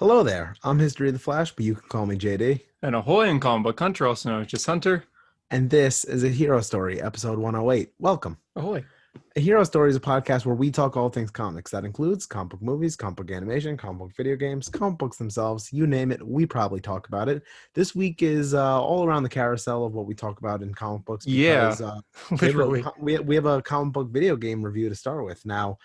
Hello there. I'm History of the Flash, but you can call me JD. And ahoy in comic book Hunter, also known as just Hunter. And this is a Hero Story, episode 108. Welcome. Ahoy. A Hero Story is a podcast where we talk all things comics. That includes comic book movies, comic book animation, comic book video games, comic books themselves. You name it, we probably talk about it. This week is all around the carousel of what we talk about in comic books Yeah, because we have a literally. we have a comic book video game review to start with. Now,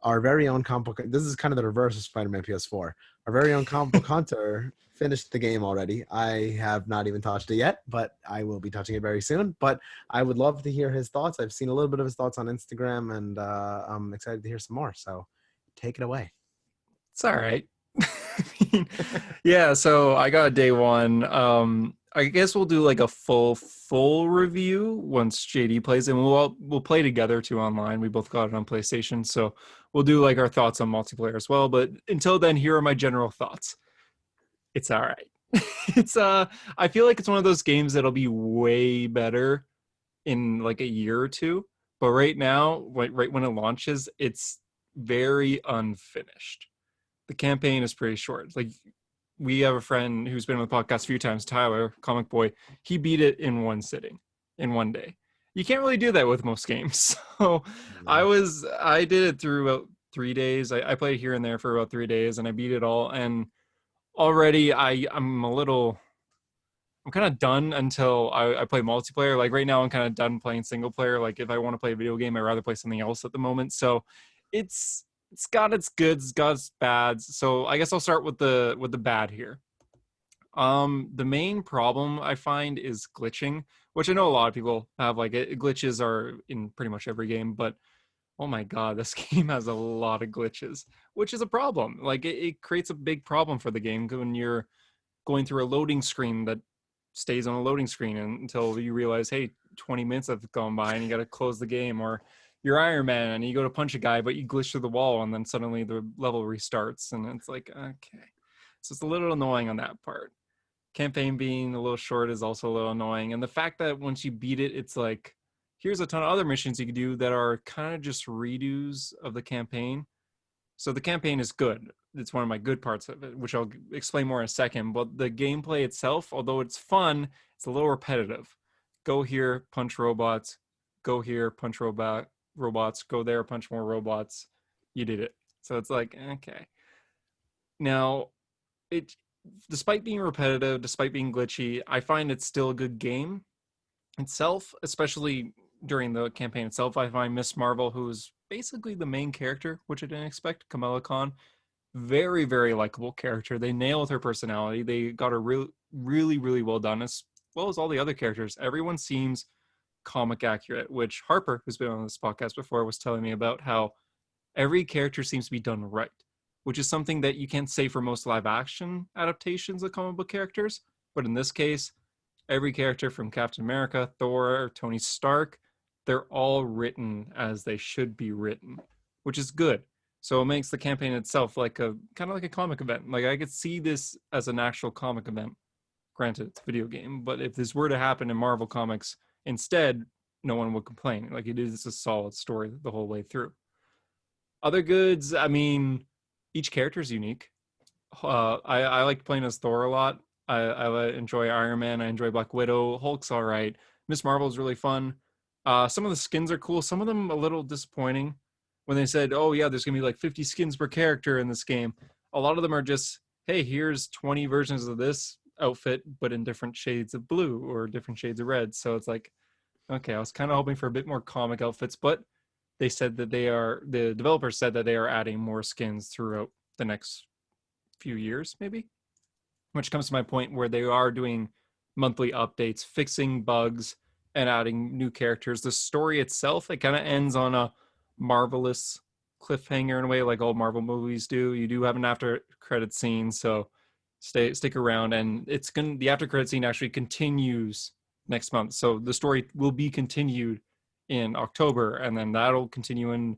our very own comic book. This is kind of the reverse of Spider-Man PS4. Our very own comic book hunter finished the game already. I have not even touched it yet, but I will be touching it very soon. But I would love to hear his thoughts. I've seen a little bit of his thoughts on Instagram, and I'm excited to hear some more. So take it away. It's all right. Yeah, so I got day one. I guess we'll do like a full review once JD plays, and we'll play together too online. We both got it on PlayStation, so we'll do like our thoughts on multiplayer as well. But until then, here are my general thoughts. It's all right. It's I feel like it's one of those games that'll be way better in like a year or two. But right now, right when it launches, it's very unfinished. The campaign is pretty short. Like we have a friend who's been on the podcast a few times, Tyler, Comic Boy. He beat it in one sitting, in one day. You can't really do that with most games. So No. I did it through about 3 days. I played here and there for about 3 days, and I beat it all. And already I'm kind of done until I play multiplayer. Like right now, I'm kind of done playing single player. Like if I want to play a video game, I'd rather play something else at the moment. So it's got its goods, got its bads. So I guess I'll start with the bad here. The main problem I find is glitching, which I know a lot of people have. Like glitches are in pretty much every game, but oh my god, this game has a lot of glitches, which is a problem. Like it creates a big problem for the game when you're going through a loading screen that stays on a loading screen until you realize, hey, 20 minutes have gone by and you got to close the game. Or you're Iron Man and you go to punch a guy, but you glitch through the wall and then suddenly the level restarts. And it's like, okay. So it's a little annoying on that part. Campaign being a little short is also a little annoying. And the fact that once you beat it, it's like, here's a ton of other missions you can do that are kind of just redos of the campaign. So the campaign is good. It's one of my good parts of it, which I'll explain more in a second. But the gameplay itself, although it's fun, it's a little repetitive. Go here, punch robots. Go here, punch robots. Go there, punch more robots. You did it. So it's like, okay. Now, it despite being repetitive, despite being glitchy, I find it's still a good game itself, especially during the campaign itself. I find Miss Marvel, who's basically the main character, which I didn't expect, Kamala Khan, very, very likable character. They nailed her personality. They got her really well done, as well as all the other characters. Everyone seems comic accurate, which Harper, who's been on this podcast before, was telling me about how every character seems to be done right, which is something that you can't say for most live action adaptations of comic book characters. But in this case, every character from Captain America, Thor, Tony Stark, they're all written as they should be written, which is good. So it makes the campaign itself like a kind of like a comic event. Like I could see this as an actual comic event. Granted, it's a video game, but if this were to happen in Marvel Comics instead, no one would complain. Like it is a solid story the whole way through. Other goods, I mean, each character is unique. I like playing as Thor a lot. I enjoy Iron Man. I enjoy Black Widow. Hulk's all right. Miss Marvel is really fun. Some of the skins are cool. Some of them a little disappointing. When they said, "Oh yeah, there's gonna be like 50 skins per character in this game," a lot of them are just, "Hey, here's 20 versions of this outfit, but in different shades of blue or different shades of red." So it's like, okay, I was kind of hoping for a bit more comic outfits, but they said that the developers said that they are adding more skins throughout the next few years, maybe. Which comes to my point where they are doing monthly updates, fixing bugs, and adding new characters. The story itself, it kind of ends on a marvelous cliffhanger in a way, like all Marvel movies do. You do have an after credit scene, so stick around, and the after credit scene actually continues next month. So the story will be continued in October, and then that'll continue in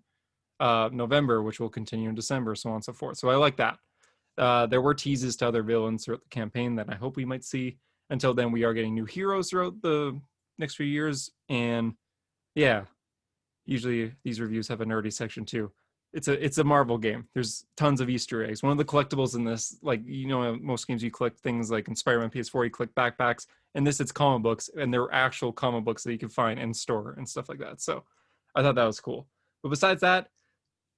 November, which will continue in December, so on and so forth. So I like that. There were teases to other villains throughout the campaign that I hope we might see. Until then, we are getting new heroes throughout the next few years. And yeah, usually these reviews have a nerdy section too. it's a Marvel game. There's tons of Easter eggs. One of the collectibles in this, like most games you collect things like in Spider-Man PS4, you collect backpacks. And this, it's comic books, and they're actual comic books that you can find and store and stuff like that. So I thought that was cool. But besides that,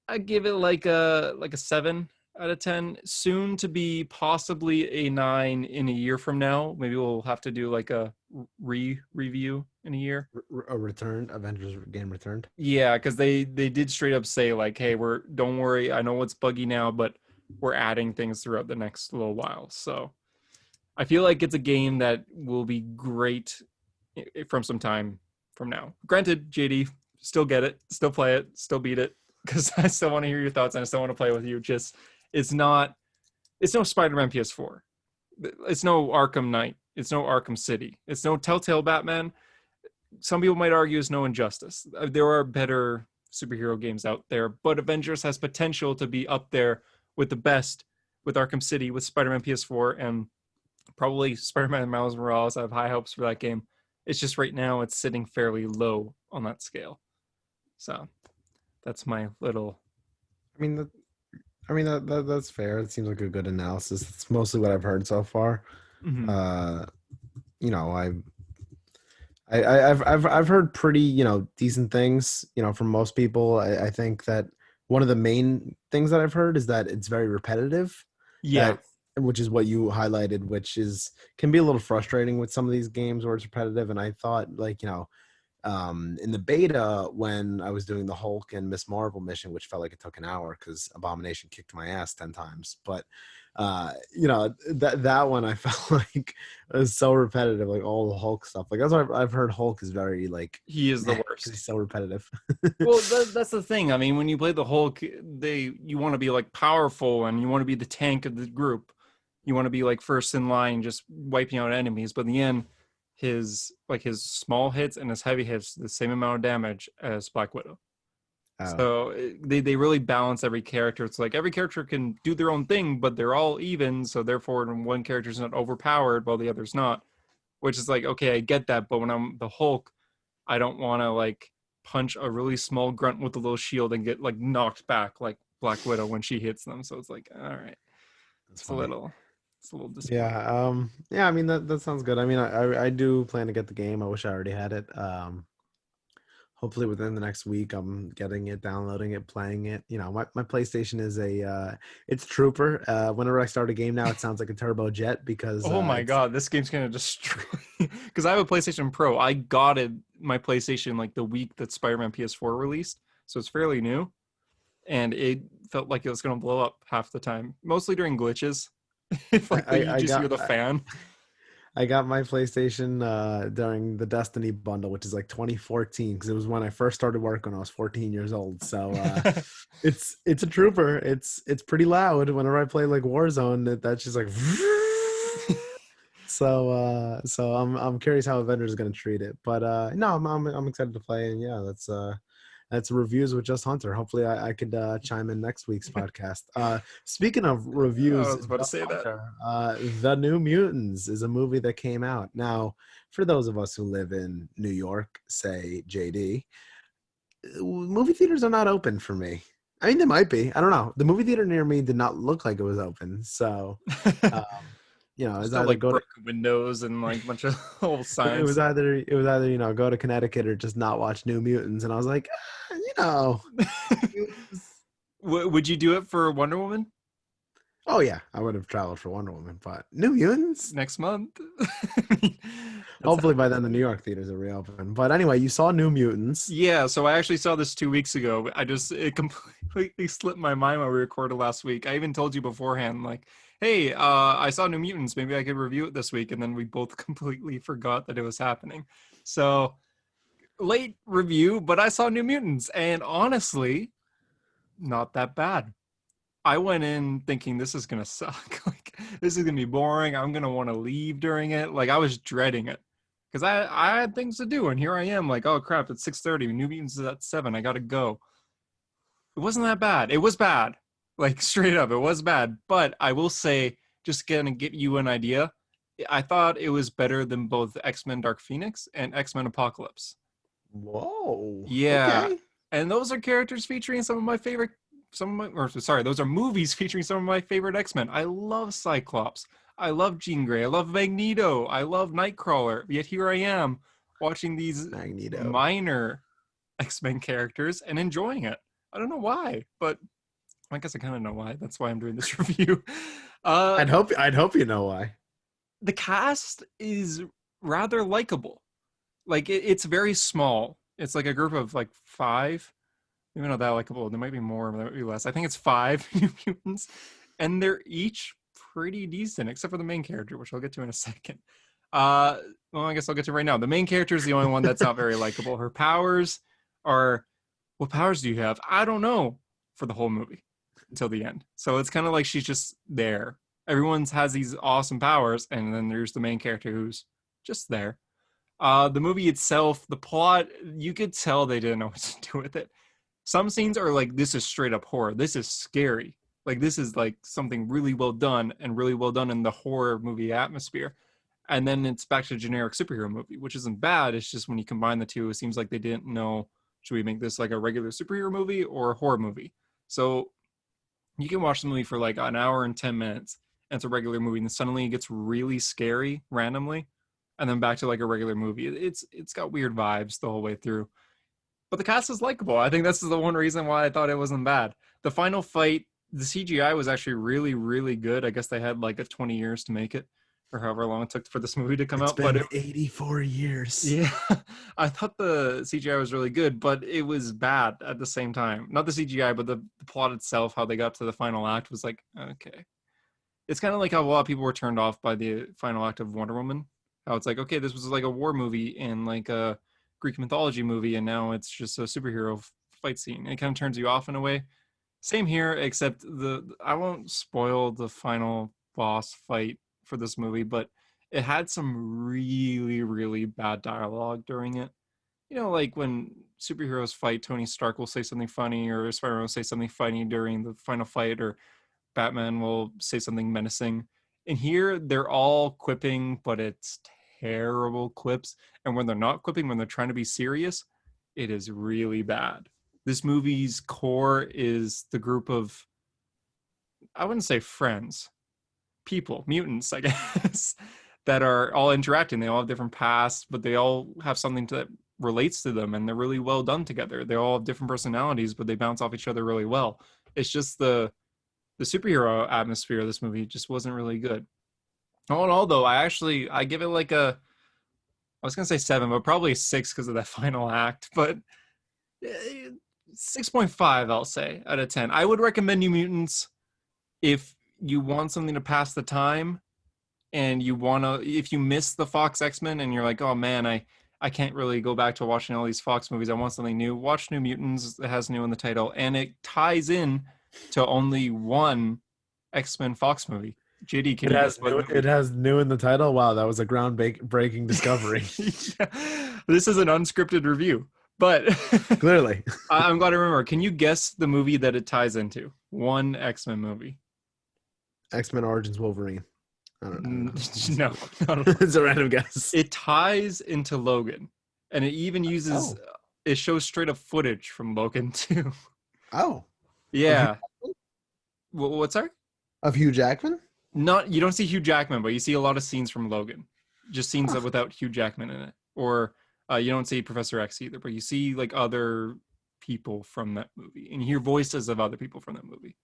I give it like a 7 out of 10. Soon to be possibly a 9 in a year from now. Maybe we'll have to do like a review in a year. A returned Avengers game returned. Yeah, because they did straight up say like, hey, we're don't worry, I know it's buggy now, but we're adding things throughout the next little while. So I feel like it's a game that will be great from some time from now. Granted, JD, still get it, still play it, still beat it, because I still want to hear your thoughts and I still want to play with you. Just it's no Spider-Man PS4. It's no Arkham Knight. It's no Arkham City. It's no Telltale Batman. Some people might argue it's no Injustice. There are better superhero games out there, but Avengers has potential to be up there with the best, with Arkham City, with Spider-Man PS4, and probably Spider-Man Miles Morales. I have high hopes for that game. It's just right now it's sitting fairly low on that scale. So that's my little. I mean, that's fair. It seems like a good analysis. It's mostly what I've heard so far. Mhm. Uh, you know, I've heard pretty decent things from most people. I think that one of the main things that I've heard is that it's very repetitive. Yeah, That which is what you highlighted, which is can be a little frustrating with some of these games where it's repetitive. And I thought like in the beta when I was doing the Hulk and Miss Marvel mission, which felt like it took an hour because Abomination kicked my ass 10 times. But that one I felt like it was so repetitive, like all the Hulk stuff. Like that's what I've heard. Hulk is very like he is the because he's worst. so repetitive. Well, that's the thing. I mean, when you play the Hulk, you want to be like powerful and you want to be the tank of the group. You want to be like first in line, just wiping out enemies. But in the end, his small hits and his heavy hits the same amount of damage as Black Widow. Oh, So they really balance every character. It's like every character can do their own thing, but they're all even. So therefore, one character's not overpowered while the other's not. Which is like, okay, I get that. But when I'm the Hulk, I don't want to like punch a really small grunt with a little shield and get like knocked back like Black Widow when she hits them. So it's like, all right, that's it's a funny. little, it's a little disappointing. Yeah, yeah. I mean that sounds good. I mean, I do plan to get the game. I wish I already had it. Hopefully within the next week I'm getting it, downloading it, playing it. My PlayStation is it's Trooper. Whenever I start a game now, it sounds like a turbo jet because Oh my it's god, this game's gonna destroy. Because I have a PlayStation Pro. I got my PlayStation like the week that Spider-Man PS4 released, so it's fairly new, and it felt like it was gonna blow up half the time, mostly during glitches. If like I, you I just hear got the fan. I got my PlayStation during the Destiny bundle, which is like 2014, because it was when I first started work when I was 14 years old. So it's a trooper. It's pretty loud. Whenever I play like Warzone, that's just like. So I'm curious how Avengers is gonna treat it. But no, I'm excited to play, and yeah, that's reviews with Just Hunter. Hopefully, I could chime in next week's podcast. Speaking of I reviews, was about to Just say that. Hunter, The New Mutants is a movie that came out. Now, for those of us who live in New York, say JD, movie theaters are not open for me. I mean, they might be. I don't know. The movie theater near me did not look like it was open. So, um, it's Still either like go to broken windows and like a bunch of old it signs. was either go to Connecticut or just not watch New Mutants, and I was like, it was- Would you do it for Wonder Woman oh yeah, I would have traveled for Wonder Woman, but New Mutants. next month? That's Hopefully by then the New York theaters are reopened. But anyway, you saw New Mutants. yeah. So I actually saw this 2 weeks ago. It completely slipped my mind when we recorded last week. I even told you beforehand, like, hey, I saw New Mutants. Maybe I could review it this week, and then we both completely forgot that it was happening. So late review, but I saw New Mutants, and honestly, not that bad. I went in thinking this is gonna suck. Like this is gonna be boring. I'm gonna want to leave during it. Like I was dreading it because I had things to do, and here I am. Like oh crap, it's 6:30. New Mutants is at 7. I gotta go. It wasn't that bad. It was bad. Like straight up, it was bad. But I will say, just gonna get you an idea. I thought it was better than both X-Men Dark Phoenix and X-Men Apocalypse. Whoa. Yeah, Okay. and those are characters featuring some of my favorite those are movies featuring some of my favorite X-Men. I love Cyclops. I love Jean Grey. I love Magneto. I love Nightcrawler. Yet here I am watching these Magneto. minor X-Men characters and enjoying it. I don't know why, but I guess I kind of know why. That's why I'm doing this review. I'd hope you know why. The cast is rather likable. Like it's very small. It's like a group of like 5. Maybe not that likable. There might be more, there might be less. I think it's 5 New Mutants, and they're each pretty decent, except for the main character, which I'll get to in a second. Well, I guess I'll get to right now. The main character is the only one that's not very likable. Her powers are, what powers do you have? I don't know, for the whole movie until the end. So it's kind of like she's just there. Everyone's has these awesome powers, and then there's the main character who's just there. The movie itself, the plot, you could tell they didn't know what to do with it. Some scenes are like, this is straight up horror. This is scary. Like, this is like something really well done, and really well done in the horror movie atmosphere. And then it's back to a generic superhero movie, which isn't bad. It's just when you combine the two, it seems like they didn't know, should we make this like a regular superhero movie or a horror movie? So you can watch the movie for like an hour and 10 minutes, and it's a regular movie, and then suddenly it gets really scary randomly, and then back to like a regular movie. It's got weird vibes the whole way through. But the cast is likable. I think that's the one reason why I thought it wasn't bad. The final fight, the CGI was actually really, really good. I guess they had like 20 years to make it, or however long it took for this movie to come out. But 84 years. Yeah, I thought the CGI was really good, but it was bad at the same time. Not the CGI, but the plot itself, how they got to the final act was like, okay. It's kind of like how a lot of people were turned off by the final act of Wonder Woman. How it's like, okay, this was like a war movie and like a Greek mythology movie, and now it's just a superhero fight scene. It kind of turns you off in a way. Same here, except I won't spoil the final boss fight for this movie, but it had some really, really bad dialogue during it. You know, like when superheroes fight, Tony Stark will say something funny, or Spider-Man will say something funny during the final fight, or Batman will say something menacing. And here, they're all quipping, but it's terrible quips. And when they're not quipping, when they're trying to be serious, it is really bad. This movie's core is the group of, I wouldn't say friends, people, mutants, I guess, that are all interacting. They all have different pasts, but they all have something that relates to them, and they're really well done together. They all have different personalities, but they bounce off each other really well. It's just the superhero atmosphere of this movie just wasn't really good. All in all, though, I give it like I was going to say 7, but probably a 6 because of that final act. But 6.5, I'll say, out of 10. I would recommend New Mutants if you want something to pass the time, and if you miss the Fox X-Men and you're like, oh man, I can't really go back to watching all these Fox movies. I want something new. Watch New Mutants. It has new in the title, and it ties in to only one X-Men Fox movie. JD, it has new in the title. Wow, that was a groundbreaking discovery. Yeah. This is an unscripted review, but clearly, I'm glad I remember. Can you guess the movie that it ties into? One X-Men movie. X-Men Origins Wolverine. I don't know. No. It's a random guess. It ties into Logan, and it even uses. It shows straight up footage from Logan too. Oh. Yeah. What's that? Of Hugh Jackman? You don't see Hugh Jackman, but you see a lot of scenes from Logan. Just scenes without Hugh Jackman in it. Or you don't see Professor X either, but you see like other people from that movie, and you hear voices of other people from that movie.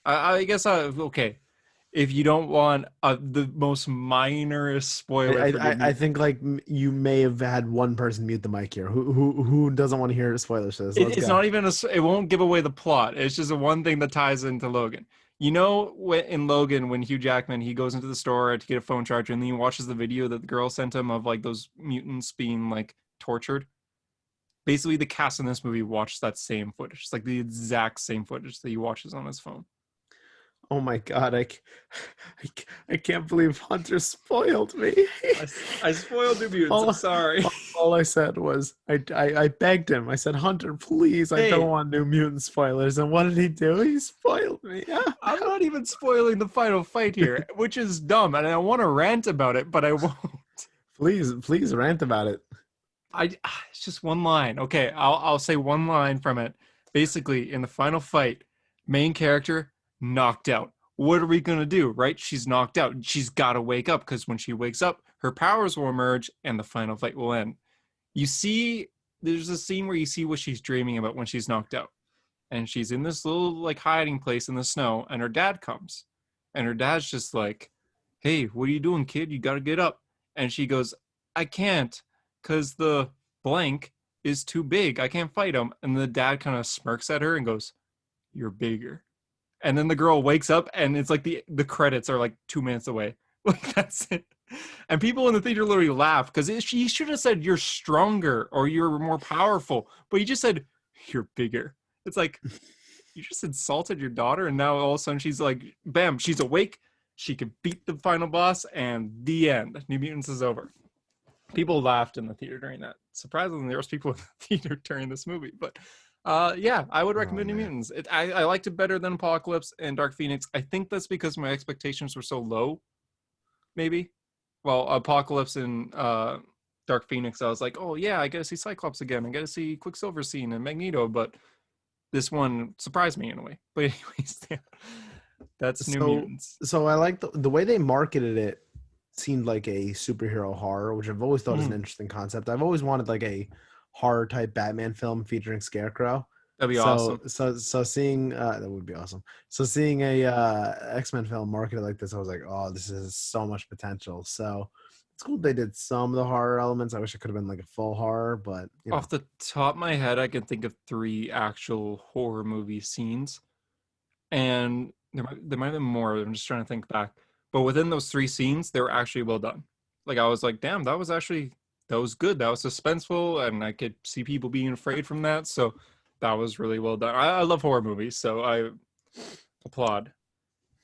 I guess okay. If you don't want the most minorest spoiler, I think like you may have had one person mute the mic here. Who doesn't want to hear spoilers to this? It's not even it won't give away the plot. It's just a one thing that ties into Logan. You know, in Logan, when Hugh Jackman, he goes into the store to get a phone charger, and then he watches the video that the girl sent him of like those mutants being like tortured. Basically, the cast in this movie watched that same footage. It's like the exact same footage that he watches on his phone. Oh my god, I can't believe Hunter spoiled me. I spoiled New Mutants. I'm sorry. All I said was I begged him. I said, Hunter, please, I don't want New Mutant spoilers. And what did he do? He spoiled me. I'm not even spoiling the final fight here, which is dumb, and I want to rant about it, but I won't. Please rant about it. It's just one line. Okay, I'll say one line from it Basically, in the final fight, main character knocked out. What are we gonna do, right? She's knocked out. She's gotta wake up because when she wakes up, her powers will emerge and the final fight will end. You see, there's a scene where you see what she's dreaming about when she's knocked out. And she's in this little like hiding place in the snow, and her dad comes. And her dad's just like, "Hey, what are you doing, kid? You gotta get up." And she goes, "I can't, because the blank is too big. I can't fight him." And the dad kind of smirks at her and goes, "You're bigger." And then the girl wakes up and it's like the credits are like 2 minutes away. Like that's it. And people in the theater literally laugh because he should have said you're stronger or you're more powerful, but he just said you're bigger. It's like you just insulted your daughter, and now all of a sudden she's like, bam, she's awake. She could beat the final boss, and the end. New Mutants is over. People laughed in the theater during that. Surprisingly, there was people in the theater during this movie, but yeah, I would Oh recommend New man. Mutants. I liked it better than Apocalypse and Dark Phoenix. I think that's because my expectations were so low. Maybe. Well, Apocalypse and Dark Phoenix, I was like, oh yeah, I got to see Cyclops again. I got to see Quicksilver scene and Magneto, but this one surprised me in a way. But anyways, yeah, that's New So Mutants. so I like the way they marketed it seemed like a superhero horror, which I've always thought is an Mm, interesting concept. I've always wanted like a horror type Batman film featuring Scarecrow. that'd be So awesome. so seeing that would be awesome. So seeing a X-Men film marketed like this, I was like, oh, this is so much potential. So it's cool they did some of the horror elements. I wish it could have been like a full horror, but you know. Off the top of my head, I can think of three actual horror movie scenes, and there might have been more. I'm just trying to think back, but within those three scenes, they were actually well done. Like I was like, damn, that was good. That was suspenseful, and I could see people being afraid from that. So that was really well done. I love horror movies, so I applaud.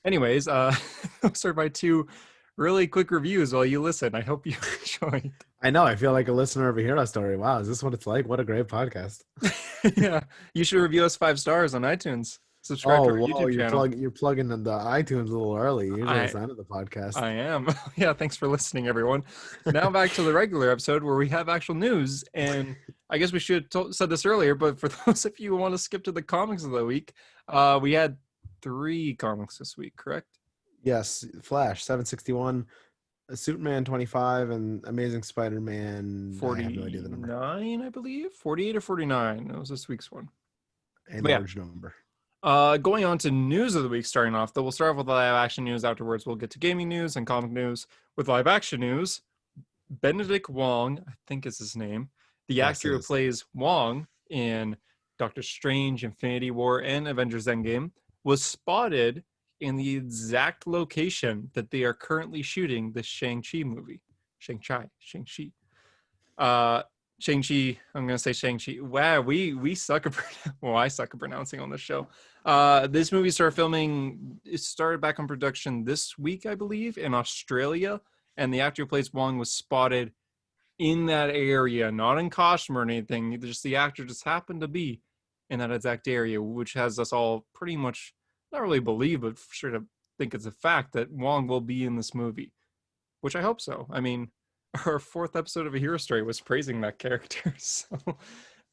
Anyways, those are my two really quick reviews while you listen. I hope you enjoyed. I know. I feel like a listener of a hero story. Wow, is this what it's like? What a great podcast. Yeah, you should review us 5 stars on iTunes. Subscribe to Oh, our whoa, YouTube channel. you're plugging in the iTunes a little early. Usually I it's the end of the podcast. I am. Yeah, thanks for listening, everyone. Now back to the regular episode where we have actual news, and I guess we should have said this earlier, but for those of you who want to skip to the comics of the week, we had 3 comics this week, correct? Yes, Flash 761, Superman 25, and Amazing Spider-Man. I have no idea the number. 49, I believe. 48 or 49. That was this week's one. A But yeah, large number. going on to news of the week, starting off, though, we'll start off with live action news. Afterwards, we'll get to gaming news and comic news. With live action news, Benedict Wong, I think is his name, the Yes, actor it who is. plays Wong in Doctor Strange, Infinity War, and Avengers Endgame, was spotted in the exact location that they are currently shooting the Shang-Chi movie. Shang-Chi. Uh, Shang-Chi, I'm gonna say Shang-Chi. Wow, we suck at well, I suck at pronouncing on this show. This movie started filming. It started back on production this week, I believe, in Australia, and the actor who plays Wong was spotted in that area, not in costume or anything. Just the actor just happened to be in that exact area, which has us all pretty much not really believe, but for sure to think it's a fact that Wong will be in this movie, which I hope so. I mean, our 4th episode of A Hero Story was praising that character, so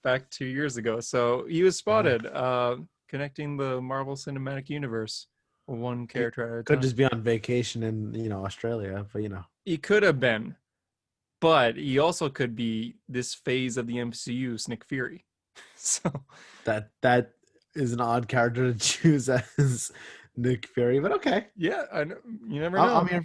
back 2 years ago. So he was Yeah. spotted connecting the Marvel Cinematic Universe one He character at a could time. just be on vacation in, Australia, but He could have been, but he also could be this phase of the MCU's Nick Fury. So that is an odd character to choose as Nick Fury, but okay. yeah, I know, you never I'm know.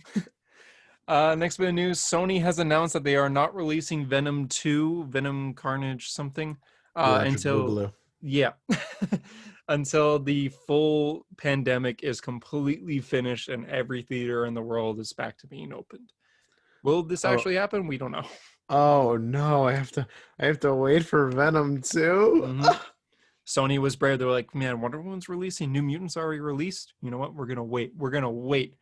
here. Next bit of news: Sony has announced that they are not releasing Venom 2, Venom Carnage something, The Electric until Boogaloo. yeah, until the full pandemic is completely finished and every theater in the world is back to being opened. Will this Oh, actually happen? We don't know. oh no, I have to wait for Venom too. Hmm. Sony was brave. They were like, man, Wonder Woman's releasing. New Mutants already released. You know what? We're gonna wait. We're gonna wait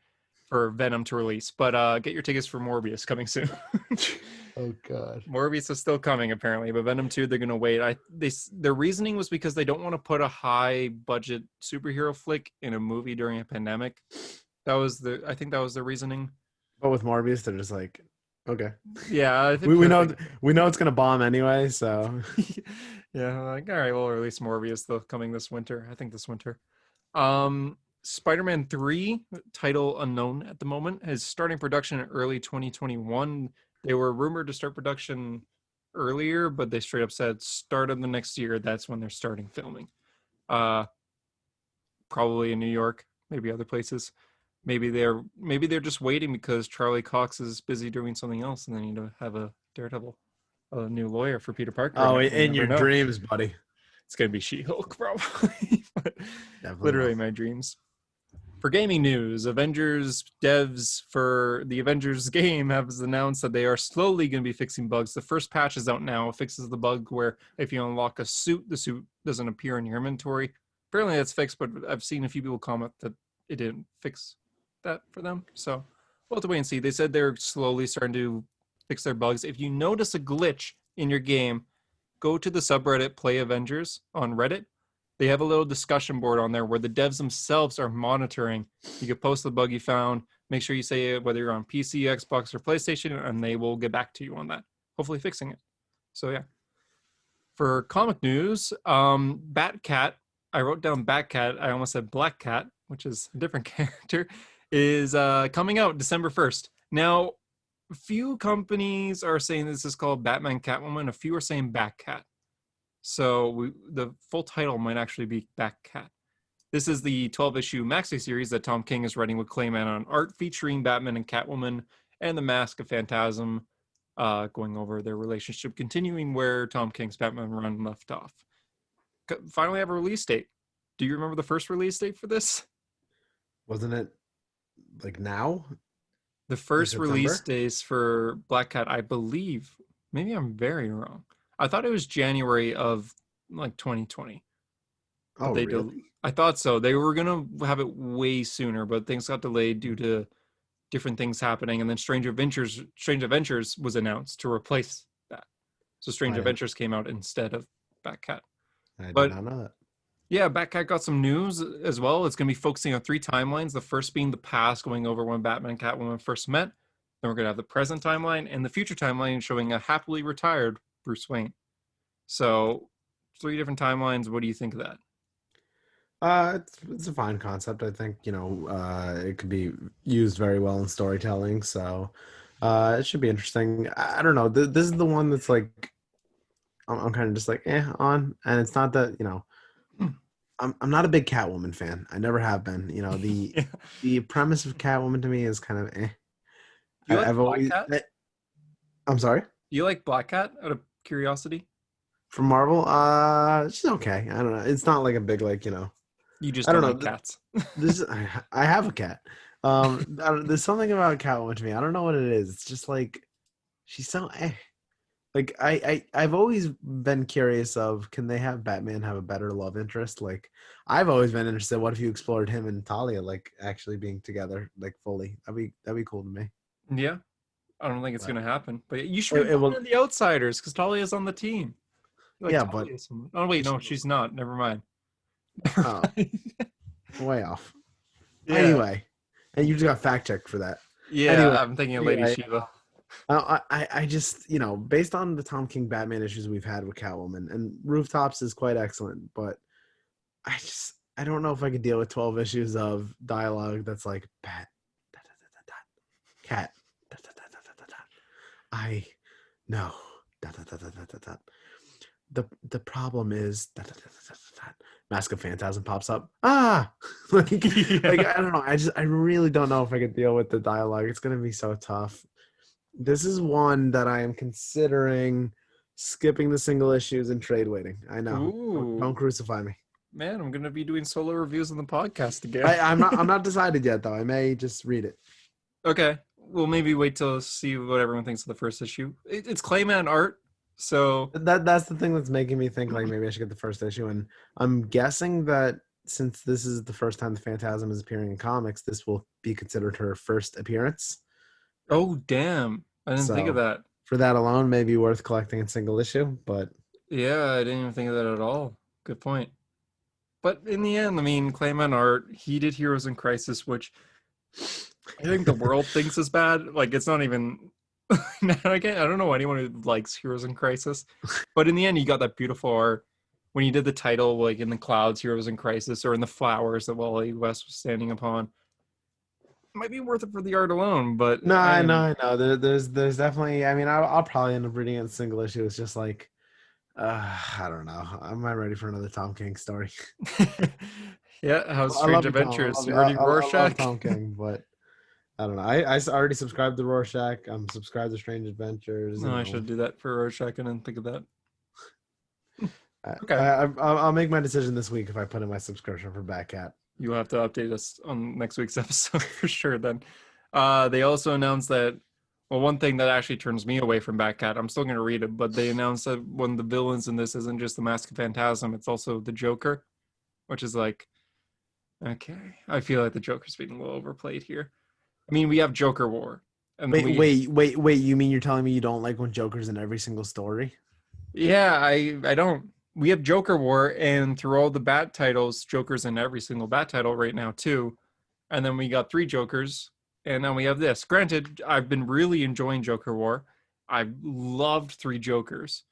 for Venom to release. But get your tickets for Morbius coming soon. Oh god. Morbius is still coming apparently, but Venom 2 they're gonna wait. Their reasoning was because they don't want to put a high budget superhero flick in a movie during a pandemic. I think that was the reasoning. But with Morbius, they're just like, Okay. Yeah, I think We know perfect. we know it's gonna bomb anyway, so Yeah, like all right, we'll release Morbius though coming this winter. I think this winter. Spider-Man 3, title unknown at the moment, is starting production in early 2021. They were rumored to start production earlier, but they straight up said start of the next year. That's when they're starting filming. Uh, Probably in New York, maybe other places. Maybe they're just waiting because Charlie Cox is busy doing something else, and they need to have a Daredevil, a new lawyer for Peter Parker. oh, Now you in never your know. dreams, buddy. It's gonna be She-Hulk probably, but Definitely will. literally my dreams. For gaming news, Avengers devs for the Avengers game have announced that they are slowly going to be fixing bugs. The first patch is out now. It fixes the bug where if you unlock a suit, the suit doesn't appear in your inventory. Apparently that's fixed, but I've seen a few people comment that it didn't fix that for them. So we'll have to wait and see. They said they're slowly starting to fix their bugs. If you notice a glitch in your game, go to the subreddit Play Avengers on Reddit. They have a little discussion board on there where the devs themselves are monitoring. You can post the bug you found. Make sure you say it, whether you're on PC, Xbox, or PlayStation, and they will get back to you on that, hopefully fixing it. So yeah. For comic news, Batcat. I wrote down Batcat. I almost said Black Cat, which is a different character. Is coming out December 1st. Now, a few companies are saying this is called Batman Catwoman. A few are saying Batcat. So the full title might actually be Batcat. This is the 12-issue maxi series that Tom King is writing with Clayman on art, featuring Batman and Catwoman and the Mask of Phantasm, going over their relationship, continuing where Tom King's Batman run left off. Finally have a release date. Do you remember the first release date for this? Wasn't it like now? The Like first release September? dates for Black Cat, I believe, maybe I'm very wrong. I thought it was January of like 2020. Oh, But really? I thought so. They were gonna have it way sooner, but things got delayed due to different things happening, and then Strange Adventures was announced to replace that. So Strange I didn't. Adventures came out instead of Batcat. I did But not know that. yeah, Batcat got some news as well. It's gonna be focusing on three timelines. The first being the past, going over when Batman and Catwoman first met. Then we're gonna have the present timeline and the future timeline showing a happily retired Bruce Wayne. So three different timelines. What do you think of that? It's a fine concept. I think, it could be used very well in storytelling. So, it should be interesting. I don't know. This is the one that's like I'm kind of just like on, and it's not that I'm not a big Catwoman fan. I never have been. The Yeah. the premise of Catwoman to me is kind of Do you like I've Black always. Cat? I'm sorry. Do you like Black Cat out of curiosity? From Marvel, she's okay. I don't know. It's not like a big You just I don't don't know. like cats. This I have a cat. There's something about Catwoman to me. I don't know what it is. It's just like she's so like I've always been curious of can they have Batman have a better love interest? Like I've always been interested. What if you explored him and Talia like actually being together like fully? That'd be cool to me. Yeah, I don't think it's But gonna happen. But you should it, read it will. Batman the Outsiders because Talia's on the team. You like Yeah, but Talia so much. Oh wait, no, she's not. Never mind. Never oh, mind. way off. Yeah, Anyway, and you just got fact checked for that. yeah. Anyway, I'm thinking of Lady anyway, Shiva. I just based on the Tom King Batman issues we've had with Catwoman and Rooftops is quite excellent, but I don't know if I could deal with 12 issues of dialogue that's like Bat, da, da, da, da, da, cat, da, da, da, da, da, da, da. I no, da, da, da, da, da, da, da. The problem is da, da, da, da, da, da. Mask of Phantasm pops up. Like Yeah. I don't know. I really don't know if I could deal with the dialogue. It's gonna be so tough. This is one that I am considering skipping the single issues and trade waiting. I know. Don't Ooh, crucify me. man, I'm gonna be doing solo reviews on the podcast again. I'm not decided yet though. I may just read it. Okay, well maybe wait till see what everyone thinks of the first issue. It's Clayman art, so That's the thing that's making me think like maybe I should get the first issue. And I'm guessing that since this is the first time the Phantasm is appearing in comics, this will be considered her first appearance. oh damn, I didn't think of So that. for that alone, maybe worth collecting a single issue. But Yeah, I didn't even think of that at all. Good point. But in the end, I mean, Clayman art, he did Heroes in Crisis, which I think the world thinks is bad. Like, it's not even. Now, again, I don't know anyone who likes Heroes in Crisis, but in the end, you got that beautiful art when you did the title, like in the clouds, Heroes in Crisis, or in the flowers that Wally West was standing upon. Might be worth it for the art alone, but No, I I know, am. I know. There's definitely. I mean, I'll probably end up reading it in single issue. It's just like, I don't know. Am I ready for another Tom King story? Yeah, how's I Strange love you, Tom. Adventures? You ready, I love Rorschach? Tom King, but I don't know. Already subscribed to Rorschach. I'm subscribed to Strange Adventures. You No, I know, should do that for Rorschach. I didn't think of that. Okay, I'll make my decision this week if I put in my subscription for Batcat. you'll have to update us on next week's episode for sure. Then, they also announced that. Well, one thing that actually turns me away from Batcat, I'm still going to read it, but they announced that one of the villains in this isn't just the Mask of Phantasm, it's also the Joker, which is like, okay, I feel like the Joker's being a little overplayed here. I mean, we have Joker War, and then Wait. You mean you're telling me you don't like when Joker's in every single story? yeah, I don't. We have Joker War, and through all the Bat titles, Joker's in every single Bat title right now too. And then we got three Jokers, and now we have this. Granted, I've been really enjoying Joker War. I loved three Jokers.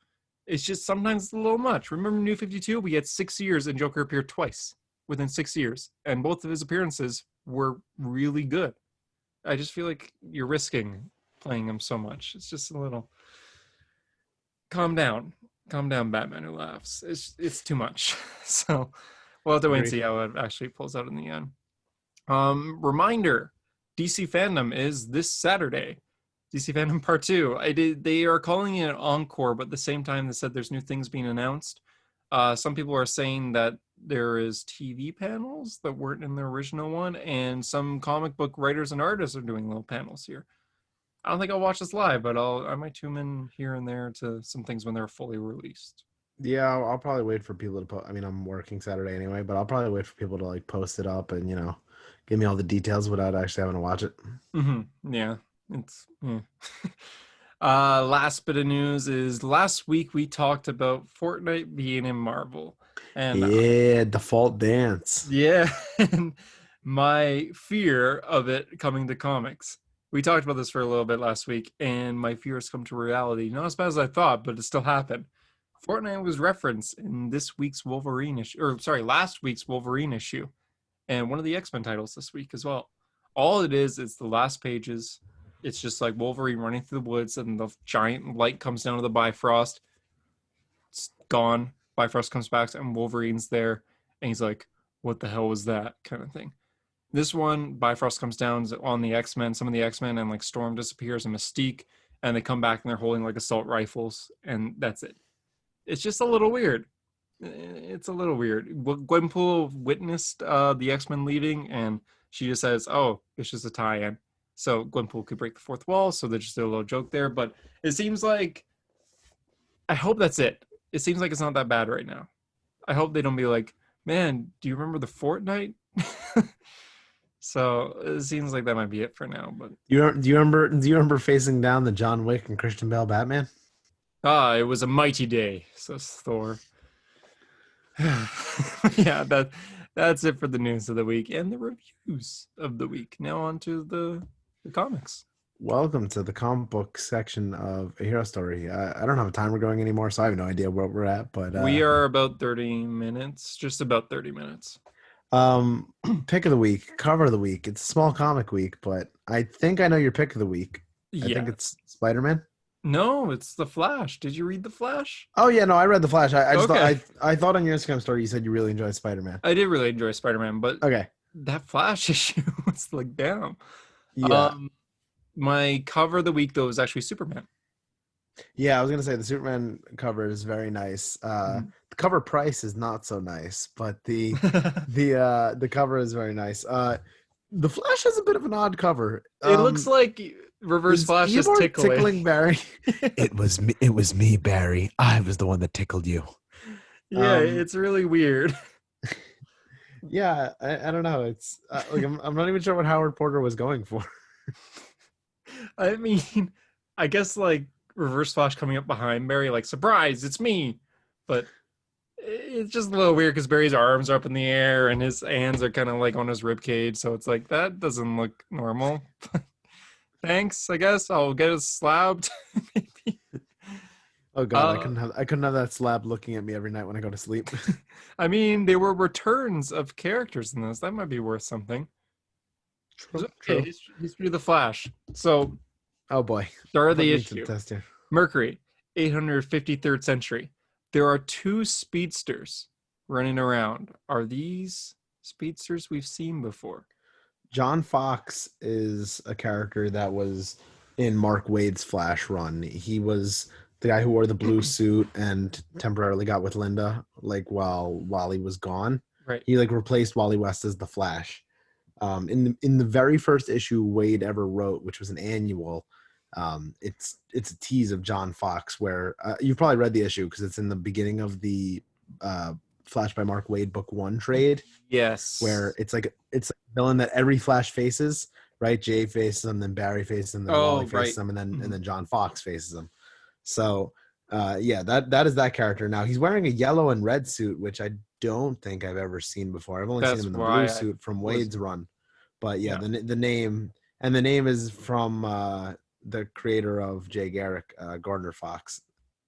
It's just sometimes a little much. Remember New 52? We had 6 years and Joker appeared twice within 6 years, and both of his appearances were really good. I just feel like you're risking playing him so much. It's just a little calm down. Calm down, Batman who laughs. It's too much. So we'll have to wait and Agree. see how it actually pulls out in the end. Reminder: DC Fandom is this Saturday. DC Fandom Part 2. They are calling it an encore, but at the same time, they said there's new things being announced. Some people are saying that there is TV panels that weren't in the original one, and some comic book writers and artists are doing little panels here. I don't think I'll watch this live, but I might tune in here and there to some things when they're fully released. Yeah, I'll probably wait for people to post. I mean, I'm working Saturday anyway, but I'll probably wait for people to like post it up and give me all the details without actually having to watch it. Yeah, it's yeah. Last bit of news is last week we talked about Fortnite being in Marvel, and Yeah, default dance. yeah, and my fear of it coming to comics. We talked about this for a little bit last week, and my fear has come to reality. Not as bad as I thought, but it still happened. Fortnite was referenced in this week's Wolverine issue, or sorry, last week's Wolverine issue, and one of the X-Men titles this week as well. All it is the last pages. It's just like Wolverine running through the woods, and the giant light comes down to the Bifrost. It's gone. Bifrost comes back, and Wolverine's there, and he's like, "What the hell was that?" kind of thing. This one, Bifrost comes down on the X-Men, some of the X-Men, and like Storm disappears and Mystique, and they come back and they're holding like assault rifles, and that's it. It's just a little weird. It's a little weird. Gwenpool witnessed the X-Men leaving, and she just says, "Oh, it's just a tie-in." So Gwenpool could break the fourth wall, so there's just a little joke there. But it seems like I hope that's it. It seems like it's not that bad right now. I hope they don't be like, "Man, do you remember the Fortnite?" So it seems like that might be it for now. But Do you remember facing down the John Wick and Christian Bale Batman? it was a mighty day, says Thor. Yeah, that's it for the news of the week and the reviews of the week. Now on to the comics. Welcome to the comic book section of A Hero Story. I don't have a timer going anymore, so I have no idea where we're at. But We are about 30 minutes, just about 30 minutes. um, pick of the week, cover of the week. It's a small comic week, but I think I know your pick of the week. I think Yeah. it's Spider-Man. No, it's the Flash. Did you read the Flash? Oh yeah, no, I read the Flash. I just thought Okay. I thought on your Instagram story you said you really enjoyed Spider-Man. I did really enjoy Spider-Man, but Okay, that Flash issue was like, damn. yeah, Um, my cover of the week though is actually Superman. yeah. I was gonna say the Superman cover is very nice. The cover price is not so nice, but the cover is very nice. The Flash has a bit of an odd cover. It looks like Reverse Is Flash is Eeyore tickling. tickling Barry? It was me. It was me, Barry. I was the one that tickled you. Yeah, Um, it's really weird. yeah, I don't know. It's like I'm not even sure what Howard Porter was going for. I mean, I guess like Reverse Flash coming up behind Barry, like, surprise, it's me. But it's just a little weird because Barry's arms are up in the air and his hands are kind of like on his rib cage. So it's like, that doesn't look normal. Thanks, I guess. I'll get it slabbed. Maybe. Oh God, Uh, I couldn't have that slab looking at me every night when I go to sleep. I mean, there were returns of characters in this. That might be worth something. True, Okay, true. history of the Flash. So, Oh boy, start of the putting me to the issue. test here. Mercury, 853rd century. There are two speedsters running around. Are these speedsters we've seen before? John Fox is a character that was in Mark Waid's Flash run. He was the guy who wore the blue suit and temporarily got with Linda, like while he was gone. Right. He like replaced Wally West as the Flash. In the very first issue Wade ever wrote, which was an annual, it's a tease of John Fox where you've probably read the issue because it's in the beginning of the Flash by Mark Waid book 1 trade, where Yes. it's like a villain that every Flash faces, right? Jay faces him, then Barry faces him, then Wally Oh, faces right. him, and Mhm. then John Fox faces him. So yeah, that is that character. Now he's wearing a yellow and red suit, which I don't think I've ever seen before. I've only seen him That's in the blue why I suit from Wade's wasn't. run. But yeah, Yeah. the name is from the creator of Jay Garrick, Gardner Fox,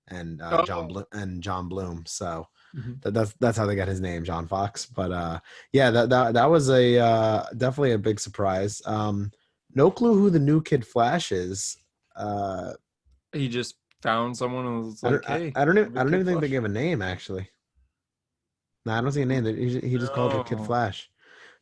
and Oh. John Bloom. So Mhm. that's how they got his name, John Fox. But yeah, that was a definitely a big surprise. No clue who the new Kid Flash is. Uh, He just found someone and was like, "Hey, I'm I your don't kid even think they Flash." gave a name actually. No, I don't see a name. He just called it Kid No. Flash.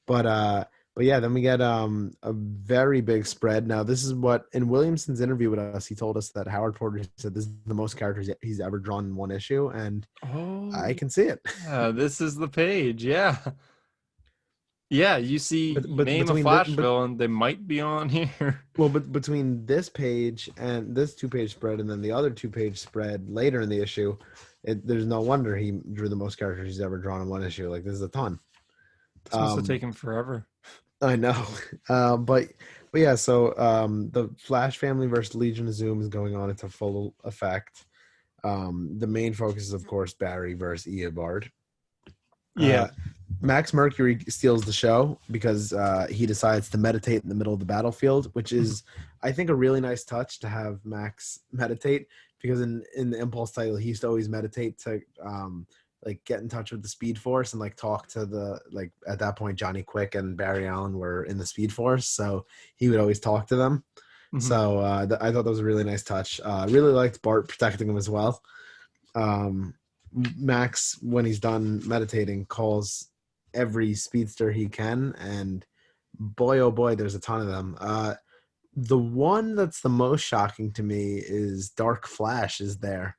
But but yeah, then we get a very big spread. Now this is what in Williamson's interview with us, he told us that Howard Porter said this is the most characters he's ever drawn in one issue, and Oh, I can see it. yeah. This is the page. Yeah. Yeah. You see, you But name a between the Flash villain, they might be on here. but between this page and this 2-page spread, and then the other 2-page spread later in the issue, there's no wonder he drew the most characters he's ever drawn in one issue. Like this is a ton. This must have Um, taken forever. I know, but yeah. So the Flash family versus Legion of Zoom is going on into full effect. The main focus is, of course, Barry versus Eobard. Yeah. Uh, Max Mercury steals the show because he decides to meditate in the middle of the battlefield, which is, I think, a really nice touch to have Max meditate because in the Impulse title, he used to always meditate to like get in touch with the Speed Force and like talk to the like at that point Johnny Quick and Barry Allen were in the Speed Force, so he would always talk to them. Mhm. So I thought that was a really nice touch. Really liked Bart protecting him as well. Um, Max, when he's done meditating, calls every speedster he can, and boy, oh boy, there's a ton of them. The one that's the most shocking to me is Dark Flash is there.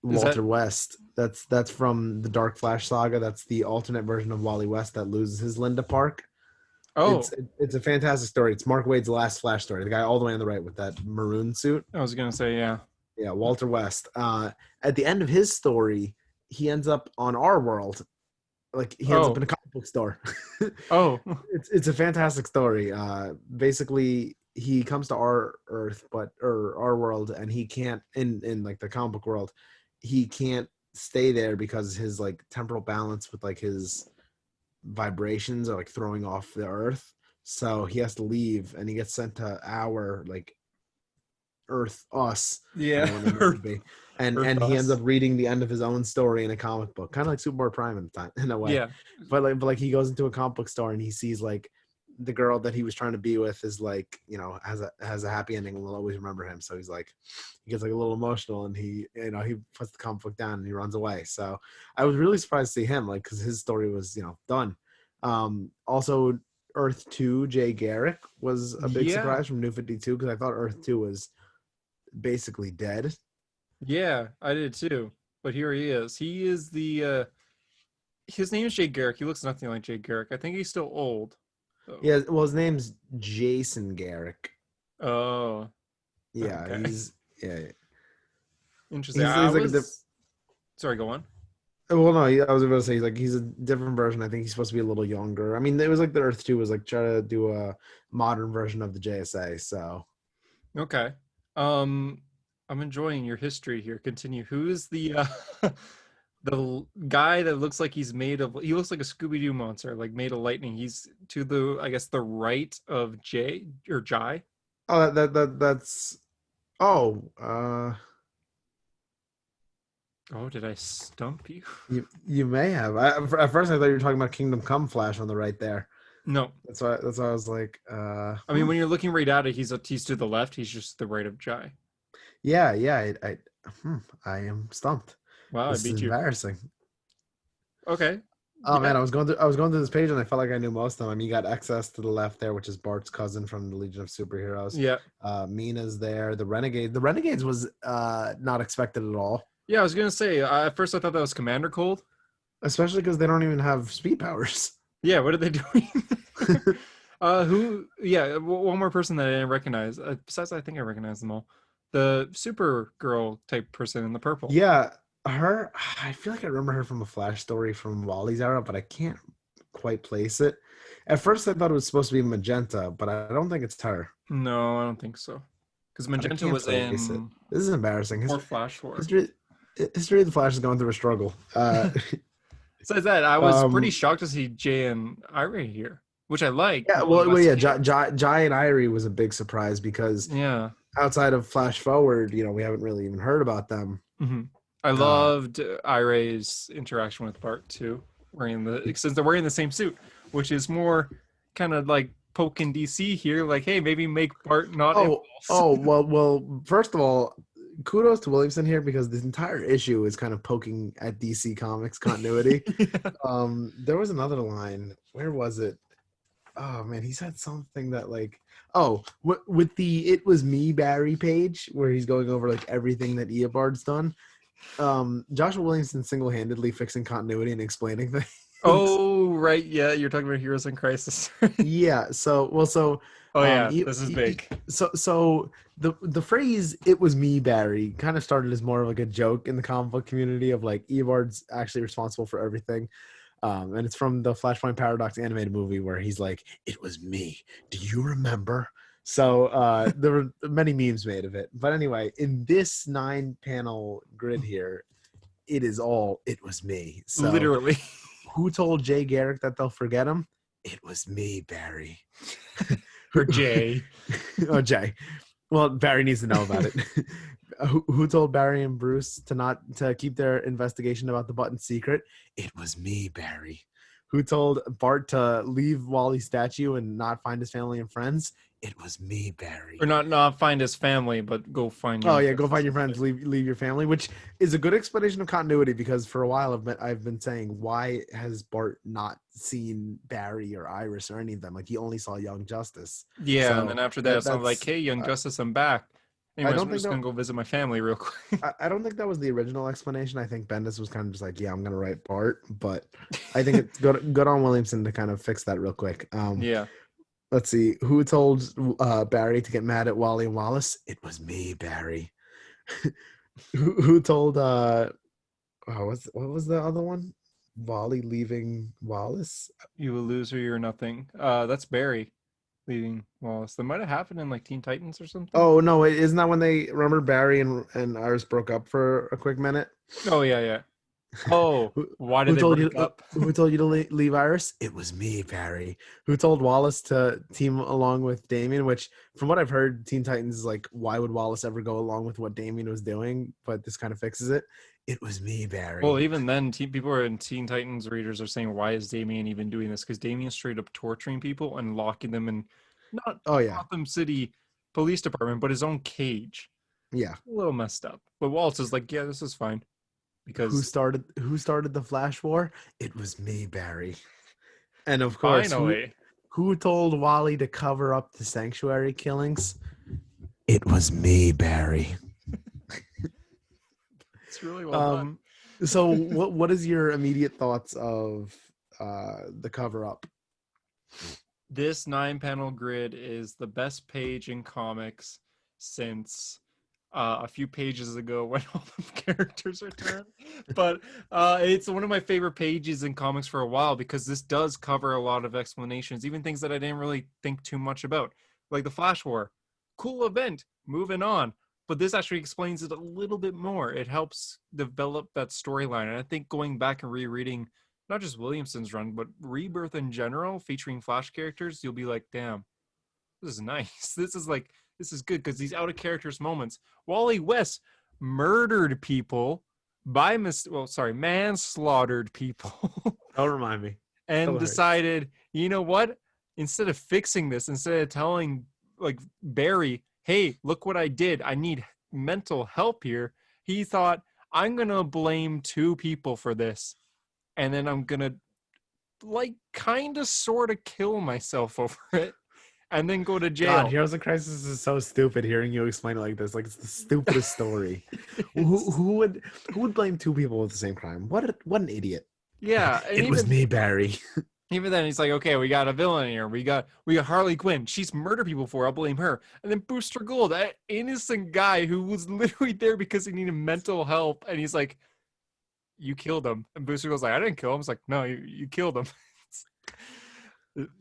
Is that? Walter West. That's from the Dark Flash saga. That's the alternate version of Wally West that loses his Linda Park. Oh, It's a fantastic story. It's Mark Waid's last Flash story. The guy all the way on the right with that maroon suit. I was gonna say, yeah. Yeah, Walter West. At the end of his story, he ends up on our world. Like he ends up Oh, in a comic book store. oh, It's a fantastic story. Basically, he comes to our Earth, or our world, and he can't in like the comic book world, he can't stay there because his like temporal balance with like his vibrations are like throwing off the Earth. So he has to leave, and he gets sent to our like Earth, us. I don't yeah. know what name that would Earth, be. Earth And he ends up us. reading the end of his own story in a comic book, kind of like Superboy Prime in time in a way. Yeah. But like he goes into a comic book store and he sees like the girl that he was trying to be with is like, has a happy ending and will always remember him. So he's like he gets like a little emotional and he puts the comic book down and he runs away. So I was really surprised to see him, like, because his story was done. Also Earth 2, Jay Garrick was a big Yeah. surprise from New 52 because I thought Earth 2 was basically dead. Yeah, I did too. But here he is. He is the his name is Jay Garrick. He looks nothing like Jay Garrick. I think he's still old. Oh. Yeah, well, his name's Jason Garrick. Oh, Yeah, okay. yeah, Interesting. he's I he's like was sorry, go on. well, no, I was about to say he's a different version. I think he's supposed to be a little younger. I mean, it was like the Earth 2 was like try to do a modern version of the JSA. So Okay. Um I'm enjoying your history here. Continue. Who is the guy that looks like he's made of he looks like a Scooby-Doo monster, like made of lightning. He's to the I guess the right of Jay or Jai. Oh, that's. Oh, Oh, did I stump you? you may have. At first, I thought you were talking about Kingdom Come Flash on the right there. No. That's why I was like, I mean, when you're looking right at it, he's to the left. He's just to the right of Jai. Yeah, yeah. Hmm, I am stumped. Wow, I This is beat you. embarrassing. Okay. Oh Yeah. man, I was going through this page and I felt like I knew most of them. I mean, you got XS to the left there, which is Bart's cousin from the Legion of Superheroes. Yeah. Mina's there. The Renegade. The Renegades was not expected at all, Yeah, I was gonna say. At first, I thought that was Commander Cold. especially because they don't even have speed powers. Yeah. What are they doing? Who? Yeah. One more person that I didn't recognize. Besides, I think I recognize them all. The Supergirl type person in the purple. Yeah, her. I feel like I remember her from a Flash story from Wally's era, but I can't quite place it. At first, I thought it was supposed to be Magenta, but I don't think it's her. No, I don't think so. Because But I Magenta can't was place it. in This is embarrassing. more Flash War. History, history of the Flash is going through a struggle. Besides that, I was pretty Um, shocked to see Jay and Ira here, which I like. yeah, Well, well, West yeah. here. Jai and Irie was a big surprise because Yeah. outside of Flash Forward, we haven't really even heard about them. Hmm. I Uh, loved Ire's interaction with Bart too, since they're wearing the same suit, which is more kind of like poking DC here, like, hey, maybe make Bart not oh, impulse. well. First of all, kudos to Williamson here because this entire issue is kind of poking at DC Comics continuity. Yeah. There was another line. Where was it? Oh man, he said something that like, oh, with the "It Was Me" Barry page where he's going over like everything that Eobard's done. Joshua Williamson single-handedly fixing continuity and explaining things. Oh, right. Yeah, you're talking about Heroes in Crisis. Yeah. So Oh um, yeah, this is big. so the phrase "It was me, Barry" kind of started as more of like a joke in the comic book community of like Eobard's actually responsible for everything. And it's from the Flashpoint Paradox animated movie where he's like, "It was me. Do you remember?" So there were many memes made of it. But anyway, in this 9-panel grid here, it was me. So Literally. who told Jay Garrick that they'll forget him? It was me, Barry. Or Jay. Oh, Jay. Well, Barry needs to know about it. Who told Barry and Bruce to keep their investigation about the button secret? It was me, Barry. Who told Bart to leave Wally's statue and not find his family and friends? It was me, Or Barry. not find his family, but go find Oh Young yeah, go Justice find your friends, instead. leave your family, which is a good explanation of continuity because for a while I've been saying why has Bart not seen Barry or Iris or any of them? Like he only saw Young Justice. Yeah, and So then after that, that it's not like, that's hey, Young Justice, I'm back. I Anyways, don't I'm think just that gonna go visit my family real quick. I don't think that was the original explanation. I think Bendis was kind of just like, yeah, I'm gonna write Bart, but I think it's good on Williamson to kind of fix that real quick. Yeah. Let's see who told Barry to get mad at Wally and Wallace. It was me, Barry. Who told what was the other one? Wally leaving Wallace. You a loser, you're nothing. That's Barry leaving Wallace. That might have happened in like Teen Titans or something. Oh no, isn't that when they remember Barry and Iris broke up for a quick minute? Oh yeah, yeah. Oh, Who, why did who they told you? break up? Who told you to leave Iris? It was me, Barry. Who told Wallace to team along with Damien? Which, from what I've heard, Teen Titans is like, why would Wallace ever go along with what Damien was doing? But this kind of fixes it. It was me, Well, Barry. even then, people are in Teen Titans readers are saying, why is Damien even doing this? Because Damien's straight up torturing people and locking them in not Oh yeah, Gotham City Police Department, but his own cage. yeah. A little messed up. But Wallace is like, yeah, this is fine Who because started? Who started the Flash War? It was me, Barry. And of course, finally, who told Wally to cover up the sanctuary killings? It was me, Barry. it's really well done. Um, so what is your immediate thoughts of the cover up? This 9-panel grid is the best page in comics since a few pages ago when all the characters returned. But it's one of my favorite pages in comics for a while because this does cover a lot of explanations, even things that I didn't really think too much about, like the Flash War. Cool event, moving on. But this actually explains it a little bit more. It helps develop that storyline. And I think going back and rereading not just Williamson's run, but Rebirth in general, featuring Flash characters, you'll be like, damn, this is nice. This is good because these out of characters moments. Wally West murdered people manslaughtered people Don't remind me. and Still hurts. decided, you know what? Instead of fixing this, instead of telling like Barry, hey, look what I did. I need mental help here. He thought, I'm going to blame two people for this. And then I'm going to like kind of sort of kill myself over it and then go to God, jail. Heroes in Crisis is so stupid. Hearing you explain it like this, like it's the stupidest story. Who, It's, who would blame two people with the same crime? What an idiot! yeah, and It was me, Barry. even then he's like, okay, we got a villain here. We got Harley Quinn. She's murdered people before. I'll blame her. And then Booster Gold, that innocent guy who was literally there because he needed mental help, and he's like, you killed him. And Booster Gold's like, I didn't kill him. It's like, no, you killed him.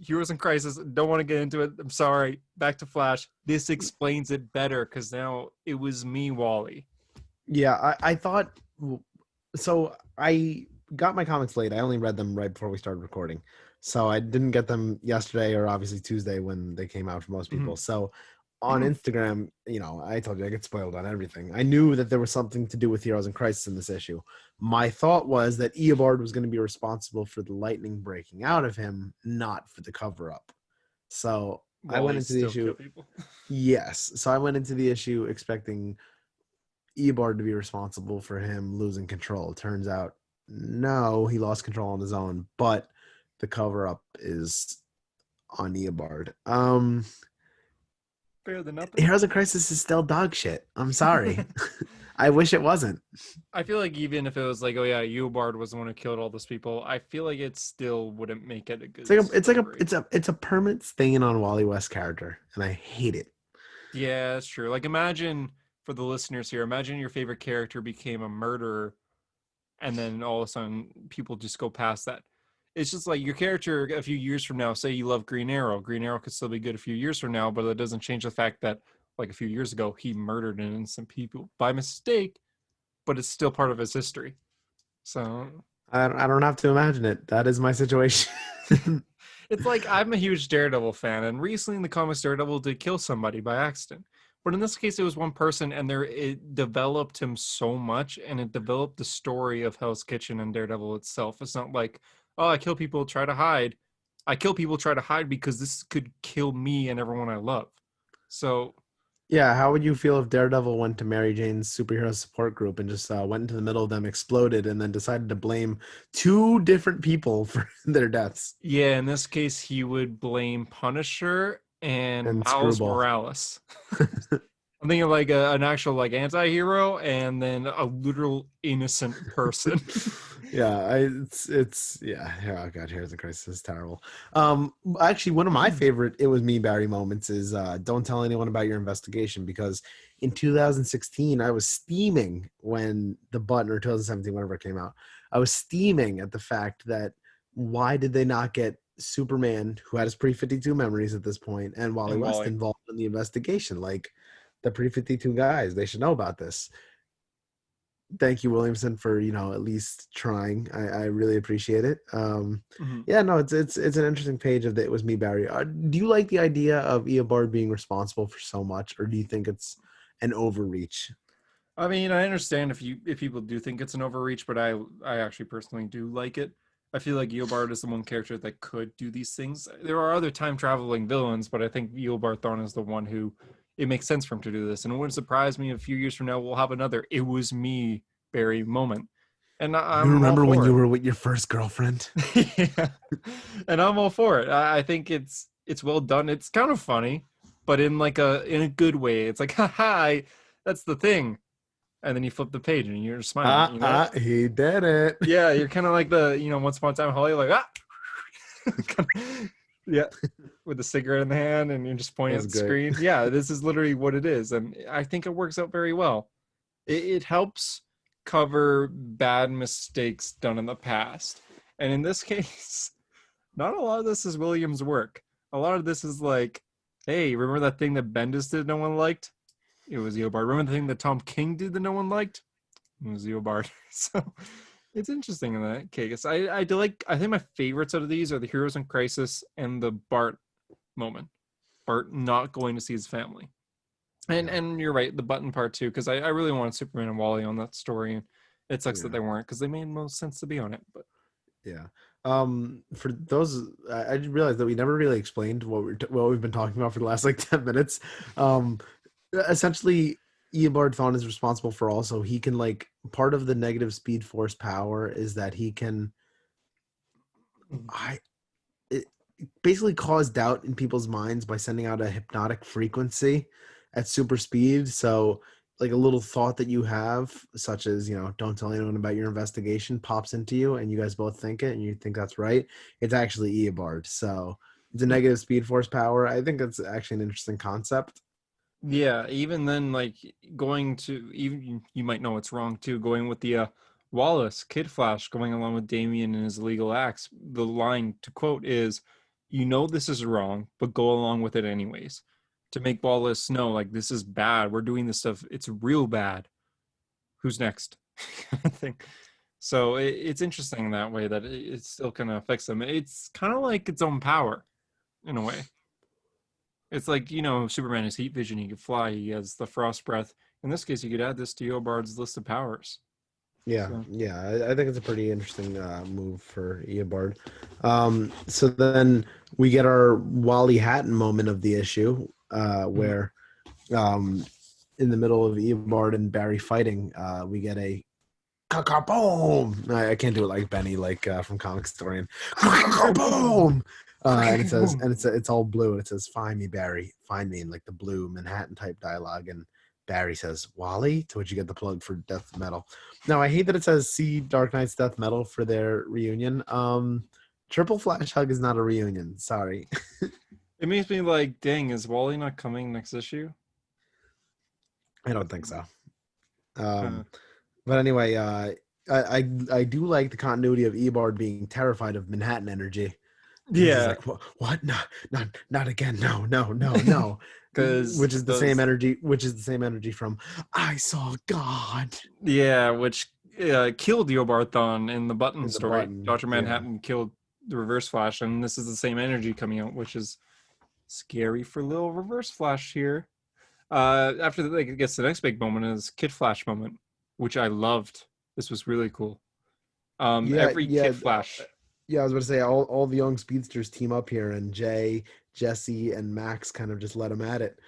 Heroes in Crisis. Don't want to get into it. I'm sorry. Back to Flash. This explains it better because now it was me, Wally. Yeah, I thought so. I got my comics late. I only read them right before we started recording, so I didn't get them yesterday or obviously Tuesday when they came out for most people. So on Instagram, I told you I get spoiled on everything. I knew that there was something to do with Heroes in Crisis in this issue. My thought was that Eobard was going to be responsible for the lightning breaking out of him, not for the cover up. So I went into the issue. Yes. So I went into the issue expecting Eobard to be responsible for him losing control. Turns out, no, he lost control on his own, but the cover up is on Eobard. Better than nothing. Heroes of Crisis is still dog shit. I'm sorry. I wish it wasn't. I feel like even if it was like, oh yeah, Eobard was the one who killed all those people, I feel like it still wouldn't make it a good. It's a permanent stain on Wally West's character, and I hate it. Yeah, that's true. Like imagine for the listeners here, imagine your favorite character became a murderer, and then all of a sudden people just go past that. It's just like your character a few years from now, say you love Green Arrow. Green Arrow could still be good a few years from now, but that doesn't change the fact that like a few years ago, he murdered innocent people by mistake, but it's still part of his history. So I don't have to imagine it. That is my situation. it's like I'm a huge Daredevil fan, and recently in the comics, Daredevil did kill somebody by accident. But in this case, it was one person, and it developed him so much, and it developed the story of Hell's Kitchen and Daredevil itself. It's not like, oh, I kill people, try to hide. I kill people, try to hide because this could kill me and everyone I love. So, yeah, how would you feel if Daredevil went to Mary Jane's superhero support group and just went into the middle of them, exploded, and then decided to blame two different people for their deaths? yeah, in this case, he would blame Punisher and Miles Screwball. Morales. I'm thinking like an actual like anti-hero and then a literal innocent person. Yeah, yeah. Oh god, Heroes in Crisis is terrible. Actually, one of my favorite "It Was Me, Barry" moments is "Don't tell anyone about your investigation," because in 2016 I was steaming when the button, or 2017, whenever it came out, I was steaming at the fact that why did they not get Superman, who had his pre-52 memories at this point, and Wally West involved in the investigation? Like the pre-52 guys, they should know about this. Thank you, Williamson, for at least trying. I really appreciate it. Yeah, no, it's an interesting page of the "It Was Me, Barry." Do you like the idea of Eobard being responsible for so much, or do you think it's an overreach? I mean, I understand if people do think it's an overreach, but I actually personally do like it. I feel like Eobard is the one character that could do these things. There are other time traveling villains, but I think Eobard Thawne is the one who it makes sense for him to do this. And it wouldn't surprise me if a few years from now we'll have another "It Was Me, Barry" moment. And I'm You remember when you it. were with your first girlfriend? Yeah. And I'm all for it. I think it's well done. It's kind of funny, but in a good way. It's like, haha, that's the thing. And then you flip the page and you're smiling. He did it. Yeah, you're kind of like the Once Upon a Time in Hollywood, like yeah, with the cigarette in the hand and you're just pointing at the screen. Yeah, this is literally what it is, and I think it works out very well. It helps cover bad mistakes done in the past, and in this case, not a lot of this is Williams' work. A lot of this is like, hey, remember that thing that Bendis did no one liked? It was Eobard. Remember the thing that Tom King did that no one liked? It was Eobard. So it's interesting in that case. I think my favorites out of these are the Heroes in Crisis and the Bart moment. Bart not going to see his family. And you're right, the button part too, because I really wanted Superman and Wally on that story, and it sucks that Yeah. they weren't because they made most sense to be on it. But Yeah. For those, I just realized that we never really explained what we've been talking about for the last like 10 minutes. Um, Essentially, Eobard Thawne is responsible for also he can like part of the negative Speed Force power is that he can I it basically cause doubt in people's minds by sending out a hypnotic frequency at super speed. So like a little thought that you have, such as, don't tell anyone about your investigation, pops into you and you guys both think it and you think that's right. It's actually Eobard. So it's a negative speed force power. I think that's actually an interesting concept. yeah, even then, like going to even you might know it's wrong too. Going with the Wallace Kid Flash going along with Damien and his illegal acts. The line to quote is, "You know this is wrong, but go along with it anyways." To make Wallace know, like this is bad. We're doing this stuff. It's real bad. Who's next? I think. So it's interesting that way that it still kind of affects them. It's kind of like its own power in a way. It's like, Superman has heat vision, he can fly, he has the frost breath. In this case, you could add this to Eobard's list of powers. Yeah, So, yeah, I think it's a pretty interesting move for Eobard. So then we get our Wally Hatton moment of the issue, mhm. where um, in the middle of Eobard and Barry fighting, we get a boom. I can't do it like Benny, like from Comic Historian. Boom. And it says, Boom. and it's all blue, and it says, "Find me, Barry. Find me," in like the blue Manhattan type dialogue. And Barry says, "Wally," to which you get the plug for Death Metal. Now I hate that it says "See Dark Knight's Death Metal" for their reunion. Triple Flash Hug is not a reunion. Sorry. It makes me like, dang, is Wally not coming next issue? I don't think so. Uh, Um, but anyway, I do like the continuity of Ebard being terrified of Manhattan energy because he's yeah, like, what? No, not again. No, no, no, no. because Which is the same those, energy. Which is the same energy from "I saw God" yeah, which killed Eobard in the Button in the story. button. Dr. Yeah, Manhattan killed the Reverse Flash, and this is the same energy coming out, which is scary for little Reverse Flash here. After that, I guess the next big moment is Kid Flash moment, which I loved. This was really cool. yeah, Every yeah. Kid Flash. Yeah, I was about to say all the young speedsters team up here, and Jay, Jesse, and Max kind of just let them at it.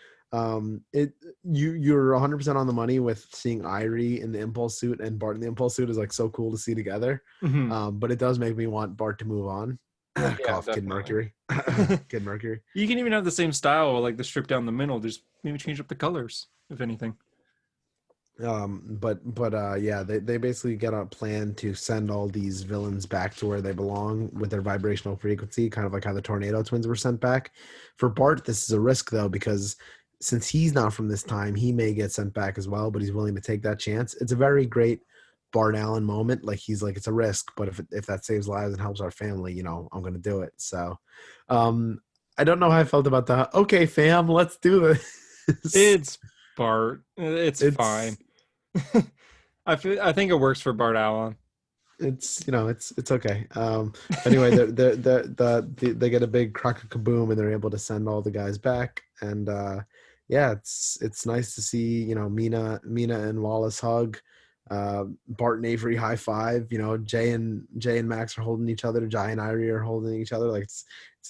It you're 100% on the money with seeing Irie in the Impulse suit and Bart in the Impulse suit is like so cool to see together. Mhm. But it does make me want Bart to move on. Yeah, Cough, Kid definitely. Mercury, Kid Mercury. You can even have the same style, like the strip down the middle. Just maybe change up the colors, if anything. But yeah, they basically get a plan to send all these villains back to where they belong with their vibrational frequency, kind of like how the Tornado Twins were sent back. For Bart, this is a risk though, because since he's not from this time, he may get sent back as well, but he's willing to take that chance. It's a very great Bart Allen moment. Like he's like, it's a risk, but if that saves lives and helps our family, I'm gonna do it. So um I don't know how I felt about that. Okay, fam, let's do this. It's Bart. It's It's fine. I think it works for Bart Allen. it's okay. Anyway, they get a big crack a kaboom and they're able to send all the guys back. And yeah, it's nice to see Mina and Wallace hug. Bart and Avery high five. Jay and Max are holding each other. Jai and Irie are holding each other. Like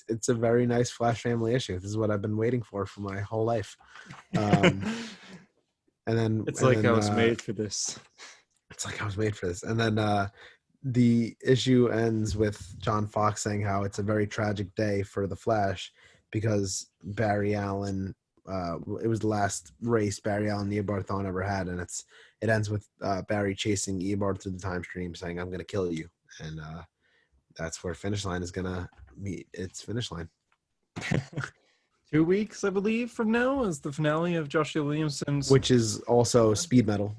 it's a very nice Flash family issue. This is what I've been waiting for my whole life. Um, and then It's and like I then was made for this. it's like I was made for this. And then the issue ends with John Fox saying how it's a very tragic day for the Flash because Barry Allen. It was the last race Barry Allen and Eobard Thawne ever had, and it ends with Barry chasing Eobard through the time stream, saying, "I'm going to kill you," and that's where Finish Line is going to meet its finish line. 2 weeks, I believe, from now is the finale of Joshua Williamson's. Which is also Speed Metal.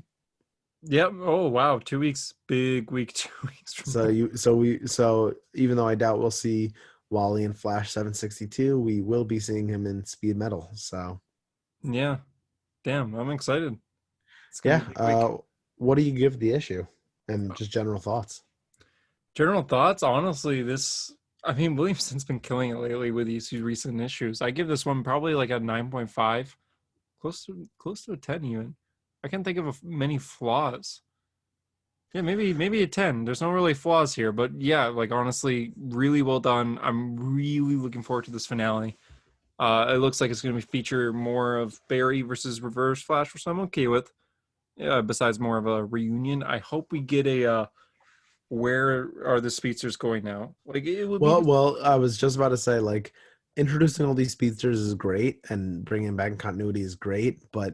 Yep. Oh wow, 2 weeks, big week. 2 weeks from So now. so even though I doubt we'll see Wally in Flash 762, we will be seeing him in Speed Metal. So Yeah. Damn, I'm excited. It's gonna yeah, be a big week. what do you give the issue and just general thoughts? General thoughts, honestly, this I mean, Williamson's been killing it lately with these recent issues. I give this one probably like a 9.5, close to a 10 even. I can't think of many flaws. Yeah, maybe a 10. There's no really flaws here, but yeah, like honestly, really well done. I'm really looking forward to this finale. It looks like it's going to feature more of Barry versus Reverse Flash, which I'm okay with. Besides more of a reunion, I hope we get a where are the speedsters going now? Like it would be Well, I was just about to say, like, introducing all these speedsters is great, and bringing back continuity is great, but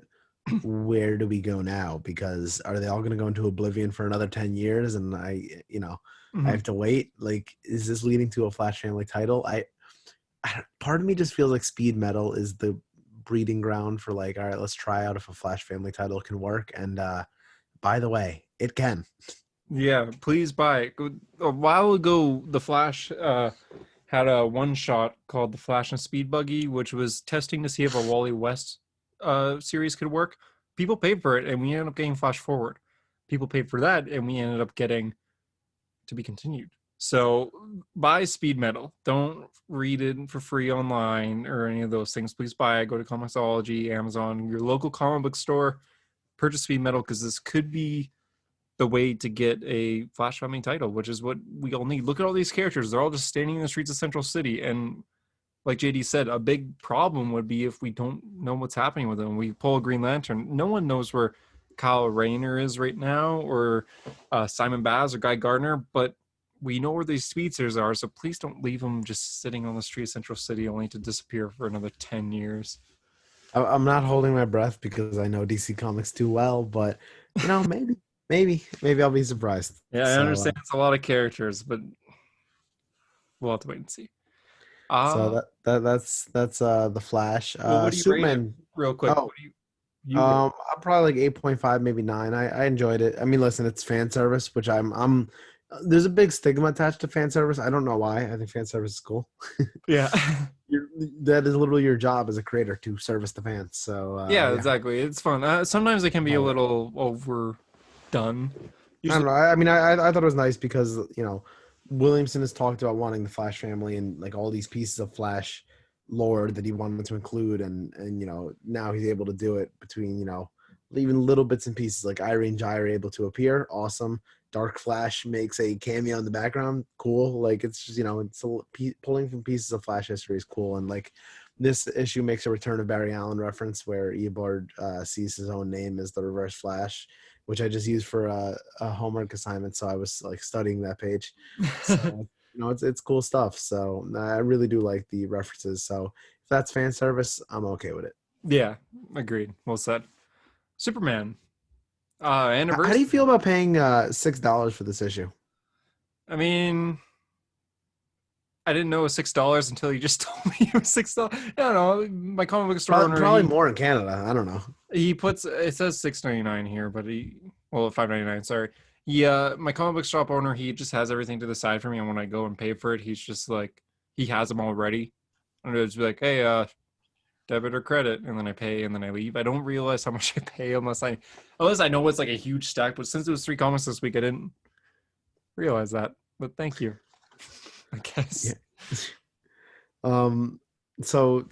where do we go now? Because are they all going to go into oblivion for another 10 years? And I Mhm. have to wait. Like, is this leading to a Flash Family title? Part of me just feels like Speed Metal is the breeding ground for, like, all right, let's try out if a Flash Family title can work. And by the way, it can. Yeah, please buy it. A while ago, the Flash had a one shot called the Flash and Speed Buggy, which was testing to see if a Wally West series could work. People paid for it, and we ended up getting Flash Forward. People paid for that, and we ended up getting to be continued. So buy Speed Metal. Don't read it for free online or any of those things. Please buy it. Go to Comixology, Amazon, your local comic book store. Purchase Speed Metal because this could be the way to get a Flash Family title, which is what we all need. Look at all these characters; they're all just standing in the streets of Central City, and like JD said, a big problem would be if we don't know what's happening with them. We pull a Green Lantern, no one knows where Kyle Rayner is right now, or Simon Baz or Guy Gardner, but we know where these speedsters are. So please don't leave them just sitting on the street of Central City only to disappear for another 10 years. I'm not holding my breath because I know DC Comics too well, but maybe I'll be surprised. Yeah, I So, understand it's a lot of characters, but we'll have to wait and see. so Ah, that's the Flash. well, what do you rate it Superman. real quick? Oh, What do you rate? I'm probably like 8.5, maybe 9. I enjoyed it. I mean, listen, it's fan service, which I'm there's a big stigma attached to fan service. I don't know why. I think fan service is cool. Yeah. That is literally your job as a creator to service the fans. So Yeah, yeah, exactly. It's fun. Sometimes it can be a love it. little overdone. I don't Usually, know. I thought it was nice because Williamson has talked about wanting the Flash family and like all these pieces of Flash lore that he wanted to include, and now he's able to do it between even little bits and pieces like Irene Jai are able to appear. Awesome. Dark Flash makes a cameo in the background. Cool. Like it's just pulling from pieces of Flash history is cool, and like this issue makes a Return of Barry Allen reference where Eobard sees his own name as the Reverse Flash, which I just used for a homework assignment. So I was like studying that page. So it's cool stuff. So I really do like the references. So if that's fan service, I'm okay with it. yeah, agreed. Well said. Superman, How do you feel anniversary. about paying $6 for this issue? I mean, I didn't know it was $6 until you just told me it was $6. I don't know. My comic book store owner, Probably more in Canada. I don't know. he puts it says 6.99 here, but well 5.99. Sorry. Yeah, my comic book shop owner, he just has everything to the side for me, and when I go and pay for it, he's just like he has them all ready. And it'll just be like, hey, debit or credit, and then I pay and then I leave. I don't realize how much I pay unless I know it's like a huge stack. But since it was 3 comics this week, I didn't realize that. But thank you, I Yeah. guess. Um. So,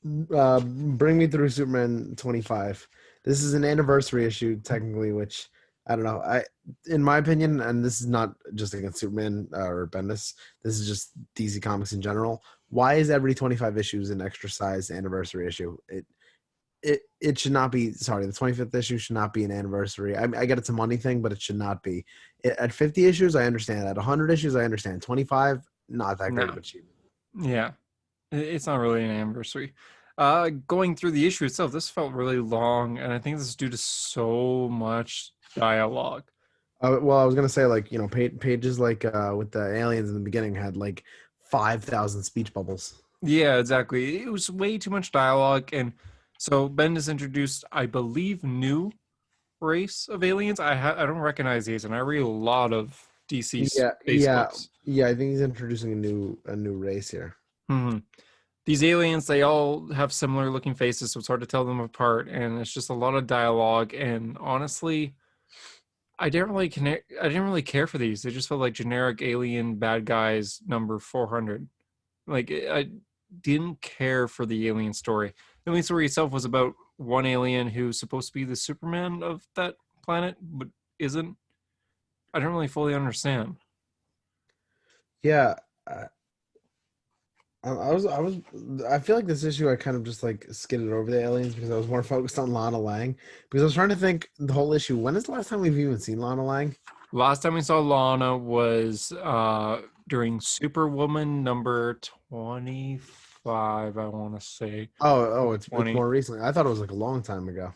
bring me through Superman 25. This is an anniversary issue, technically, which I don't know. In my opinion, and this is not just against Superman or Bendis. This is just DC Comics in general. Why is every 25 issues an extra size anniversary issue? It should not be. Sorry, the 25th issue should not be an anniversary. I get it's a money thing, but it should not be. At 50 issues, I understand. At 100 issues, I understand. 25, not that great of No, achievement. yeah, it's not really an anniversary. Going through the issue itself, this felt really long, and I think this is due to so much dialogue. Well, I was gonna say like pages like with the aliens in the beginning had like 5,000 speech bubbles. Yeah, exactly. It was way too much dialogue, and so Bendis introduced, I believe, new race of aliens. I don't recognize these, and I read a lot of DC Yeah, space yeah, books. yeah. I think he's introducing a new race here. Hmm. These aliens, they all have similar looking faces, so it's hard to tell them apart, and it's just a lot of dialogue. And honestly, I didn't really connect. I didn't really care for these. They just felt like generic alien bad guys number 400. Like I didn't care for the alien story. The alien story itself was about one alien who's supposed to be the Superman of that planet, but isn't. I don't really fully understand. Yeah, I was I feel like this issue I kind of just like skidded over the aliens because I was more focused on Lana Lang because I was trying to think the whole issue. When is the last time we've even seen Lana Lang? Last time we saw Lana was during Superwoman number 25, I want to say. Oh, it's 20. more recently. I thought it was like a long time ago.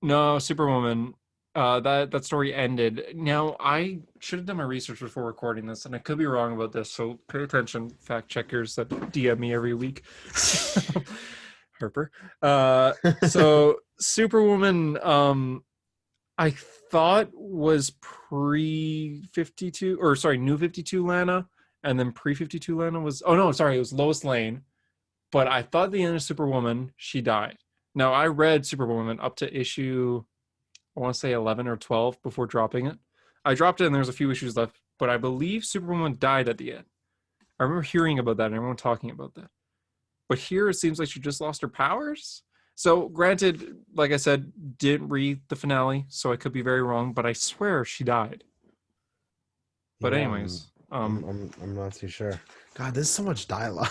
No, Superwoman. That story ended. Now I should have done my research before recording this, and I could be wrong about this. So pay attention, fact checkers that DM me every week. Harper. So Superwoman. I thought was pre 52, or sorry, new 52 Lana, and then pre 52 Lana was. Oh no, sorry, it was Lois Lane. But I thought the end of Superwoman, she died. Now I read Superwoman up to issue, I want to say 11 or 12 before dropping it. I dropped it and there was a few issues left, but I believe Superwoman died at the end. I remember hearing about that and everyone talking about that. But here it seems like she just lost her powers. So, granted, like I said, didn't read the finale, so I could be very wrong, but I swear she died. But Yeah, anyways, I'm not too sure. God, there's so much dialogue.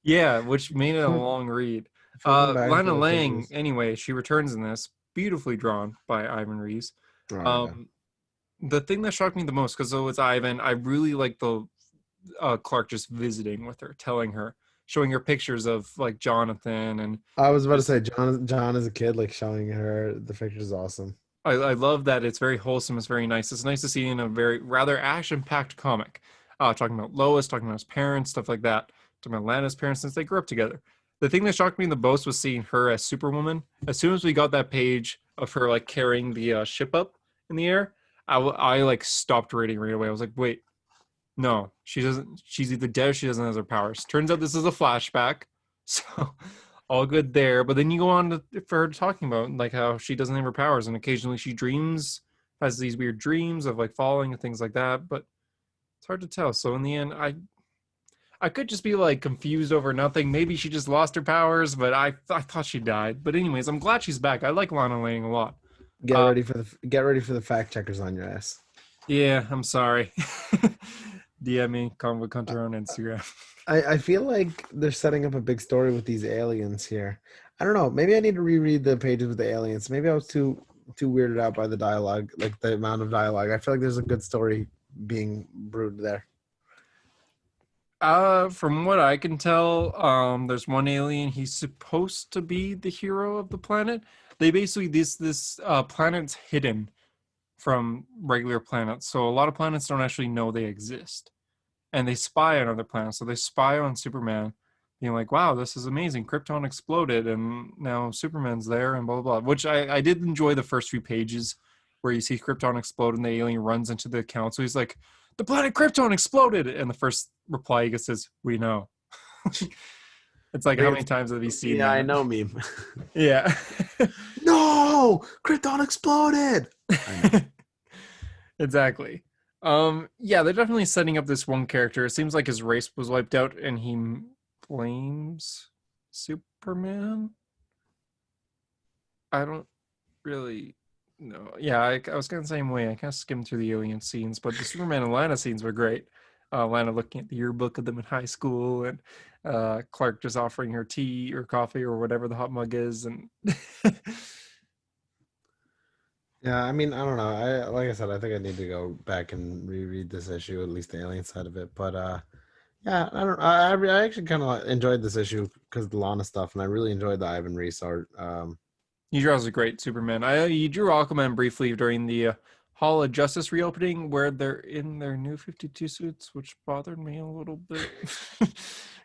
yeah, which made it a long read. Flipping back Lana through the Lang, pages. anyway, she returns in this, beautifully drawn by Ivan Reis. Oh yeah. Um, the thing that shocked me the most, because though it's Ivan, I really like the Clark just visiting with her, telling her, showing her pictures of like Jonathan, and I was about to just say John as a kid, like showing her the picture is awesome. I love that it's very wholesome. It's very nice. It's nice to see in a very rather action-packed comic. Talking about Lois, talking about his parents, stuff like that. Talking about Lana's parents since they grew up together. The thing that shocked me the most was seeing her as Superwoman. As soon as we got that page of her like carrying the ship up in the air, I like stopped reading right away. I was like, wait, no, she doesn't. She's either dead or she doesn't have her powers. Turns out this is a flashback, so all good there. But then you go on to, for her talking about like how she doesn't have her powers, and occasionally she dreams, has these weird dreams of like falling and things like that. But it's hard to tell. So in the end, I could just be like confused over nothing. Maybe she just lost her powers, but I thought she died. But anyways, I'm glad she's back. I like Lana Lang a lot. Uh, Get ready for the fact checkers on your ass. yeah, I'm sorry. DM me, Comic Hunter on Instagram. I feel like they're setting up a big story with these aliens here. I don't know. Maybe I need to reread the pages with the aliens. Maybe I was too weirded out by the dialogue, like the amount of dialogue. I feel like there's a good story being brewed there. From what I can tell, there's one alien. He's supposed to be the hero of the planet. They basically this planet's hidden from regular planets, so a lot of planets don't actually know they exist, and they spy on other planets. So they spy on Superman, being like, "Wow, this is amazing! Krypton exploded, and now Superman's there," and blah blah blah. Which I did enjoy the first few pages where you see Krypton explode and the alien runs into the council. He's like, "The planet Krypton exploded," and the first reply he gets is, "We know." It's like, I think how many it's times have you seen yeah, I that? know meme. Yeah. No, Krypton exploded. I know. Exactly. Yeah, they're definitely setting up this one character. It seems like his race was wiped out and he blames Superman. I don't really know. Yeah, I was kind of the same way. I kind of skimmed through the alien scenes, but the Superman and Lana scenes were great. Lana looking at the yearbook of them in high school, and Clark just offering her tea or coffee or whatever the hot mug is, and Yeah, I mean, I don't know. I like I said, I think I need to go back and reread this issue, at least the alien side of it. But yeah, I don't. I actually kind of enjoyed this issue because of the Lana stuff, and I really enjoyed the Ivan Reis art. he draws a great Superman. He drew Aquaman briefly during the Hall of Justice reopening, where they're in their new 52 suits, which bothered me a little bit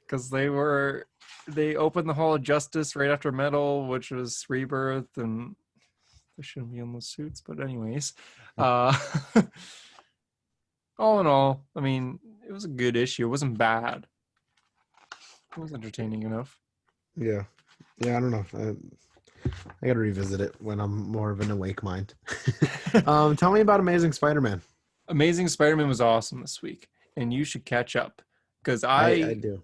because they opened the Hall of Justice right after Metal, which was Rebirth, and they shouldn't be in those suits. But anyways, uh, all in all, I mean, it was a good issue. It wasn't bad. It was entertaining enough. Yeah, yeah. I don't know. I gotta revisit it when I'm more of an awake mind. Tell me about Amazing Spider-Man. Amazing Spider-Man was awesome this week, and you should catch up because I I do.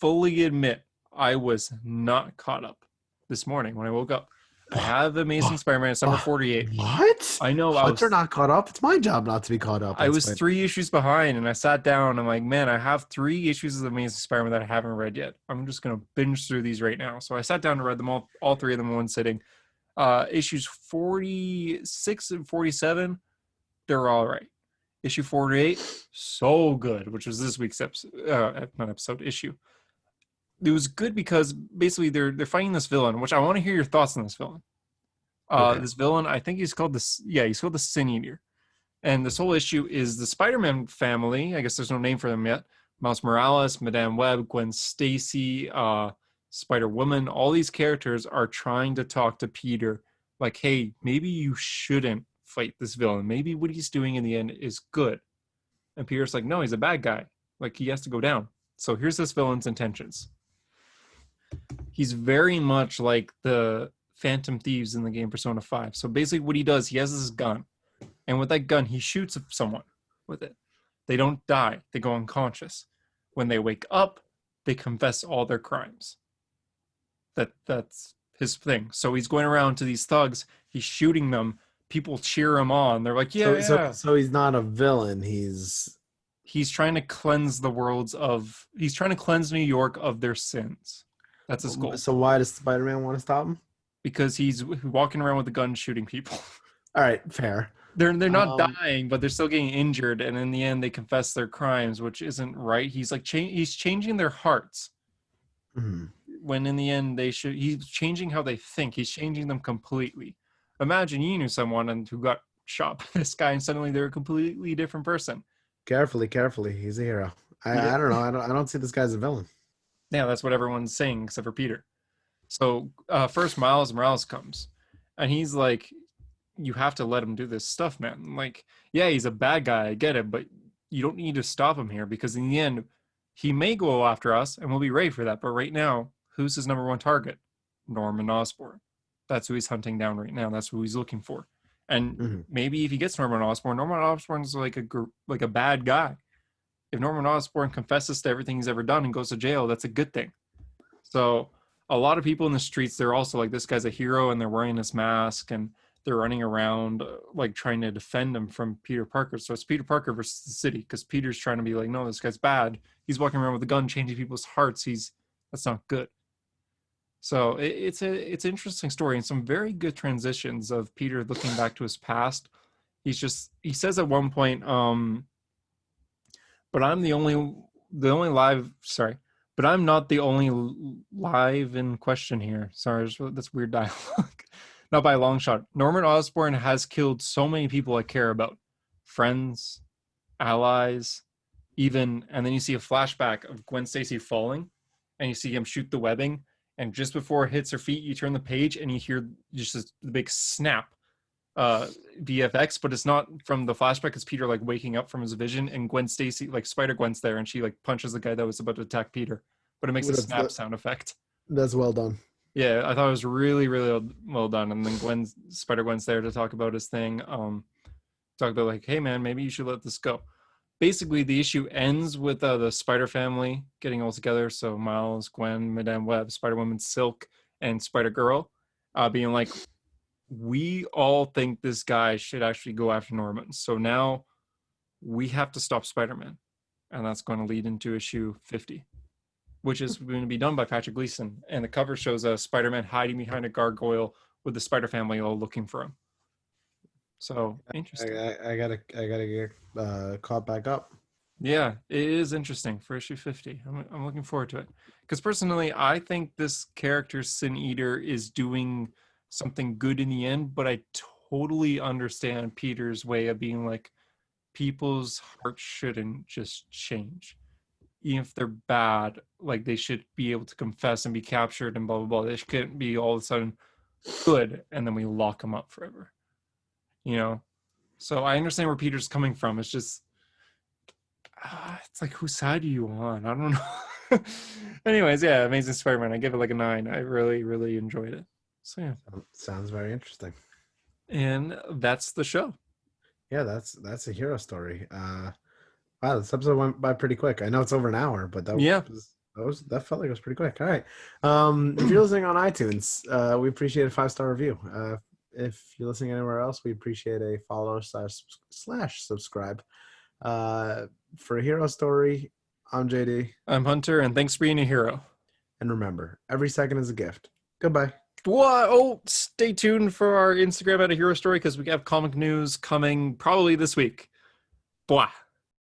fully admit I was not caught up this morning when I woke up. I have Amazing Spider-Man it's number Uh, 48. what? I know Hunter not caught up? It's my job not to be caught up I on was Spider. 3 issues behind, and I sat down. I'm like, man, I have 3 issues of Amazing Spider-Man that I haven't read yet. I'm just gonna binge through these right now. So I sat down and read them all three of them in one sitting. Issues 46 and 47, they're all right. Issue 48, so good, which was this week's episode, not episode, issue. It was good because basically they're fighting this villain, which I want to hear your thoughts on this villain. Okay. This villain, I think he's called he's called the Sin Eater. And this whole issue is the Spider-Man family. I guess there's no name for them yet. Miles Morales, Madame Web, Gwen Stacy, Spider-Woman. All these characters are trying to talk to Peter, like, hey, maybe you shouldn't fight this villain. Maybe what he's doing in the end is good. And Peter's like, no, he's a bad guy. Like, he has to go down. So here's this villain's intentions. He's very much like the Phantom Thieves in the game Persona 5. So basically what he does, he has this gun. And with that gun, he shoots someone with it. They don't die. They go unconscious. When they wake up, they confess all their crimes. That's his thing. So he's going around to these thugs. He's shooting them. People cheer him on. They're like, yeah, So so yeah. so he's not a villain. He's Trying to cleanse the worlds of. He's trying to cleanse New York of their sins. That's his goal. so why does Spider-Man want to stop him? Because he's walking around with a gun shooting people. All right, fair. They're not Um, dying, but they're still getting injured, and in the end, they confess their crimes, which isn't right. He's like he's changing their hearts. mhm. When in the end, they should. He's changing how they think. He's changing them completely. Imagine you knew someone and who got shot by this guy, and suddenly they're a completely different person. Carefully. He's a hero. Yeah, I don't know. I don't see this guy as a villain. yeah, that's what everyone's saying except for Peter. So first, Miles Morales comes, and he's like, "You have to let him do this stuff, man. Like, yeah, he's a bad guy. I get it, but you don't need to stop him here because in the end, he may go after us, and we'll be ready for that. But right now, who's his number one target? Norman Osborn. That's who he's hunting down right now. That's who he's looking for. And Mhm. maybe if he gets Norman Osborn's like a bad guy. If Norman Osborn confesses to everything he's ever done and goes to jail, that's a good thing. So a lot of people in the streets, they're also like, this guy's a hero, and they're wearing this mask and they're running around like trying to defend him from Peter Parker. So it's Peter Parker versus the city because Peter's trying to be like, no, this guy's bad. He's walking around with a gun, changing people's hearts. That's not good. So it's an interesting story and some very good transitions of Peter looking back to his past. He says at one point, but I'm the only live sorry, but I'm not the only live in question here. Sorry, that's weird dialogue. Not by a long shot. Norman Osborn has killed so many people I care about, friends, allies, even. And then you see a flashback of Gwen Stacy falling, and you see him shoot the webbing. And just before it hits her feet, you turn the page and you hear just this big snap VFX, but it's not from the flashback. It's Peter like waking up from his vision, and Gwen Stacy, like Spider Gwen's there, and she like punches the guy that was about to attack Peter, but it makes a That's snap sound effect. that's well done. Yeah, I thought it was really, really well done. And then Spider Gwen's there to talk about his thing. Talk about like, hey man, maybe you should let this go. Basically, the issue ends with the Spider family getting all together. So Miles, Gwen, Madame Web, Spider Woman, Silk, and Spider Girl, being like, we all think this guy should actually go after Norman. So now we have to stop Spider-Man. And that's going to lead into issue 50, which is going to be done by Patrick Gleason. And the cover shows Spider-Man hiding behind a gargoyle with the Spider family all looking for him. So interesting. I gotta get caught back up. Yeah, it is interesting for issue 50. I'm looking forward to it. Because personally, I think this character, Sin Eater, is doing something good in the end, but I totally understand Peter's way of being like, people's hearts shouldn't just change. Even if they're bad, like they should be able to confess and be captured and blah, blah, blah. They shouldn't be all of a sudden good and then we lock them up forever. You know? So I understand where Peter's coming from. It's just, it's like, whose side are you on? I don't know. Anyways, yeah, Amazing Spider-Man. I give it like a 9. I really, really enjoyed it. So yeah, Sounds very interesting. and that's the show. Yeah, that's a hero story. Wow, this episode went by pretty quick. I know it's over an hour, but Yeah. that felt like it was pretty quick. All right. If you're listening on iTunes, we appreciate a 5-star review. If you're listening anywhere else, we appreciate a follow slash subscribe. For a hero story, I'm JD. I'm Hunter, and thanks for being a hero. And remember, every second is a gift. Goodbye. What? Oh, stay tuned for our Instagram at a hero story because we have comic news coming probably this week. Blah.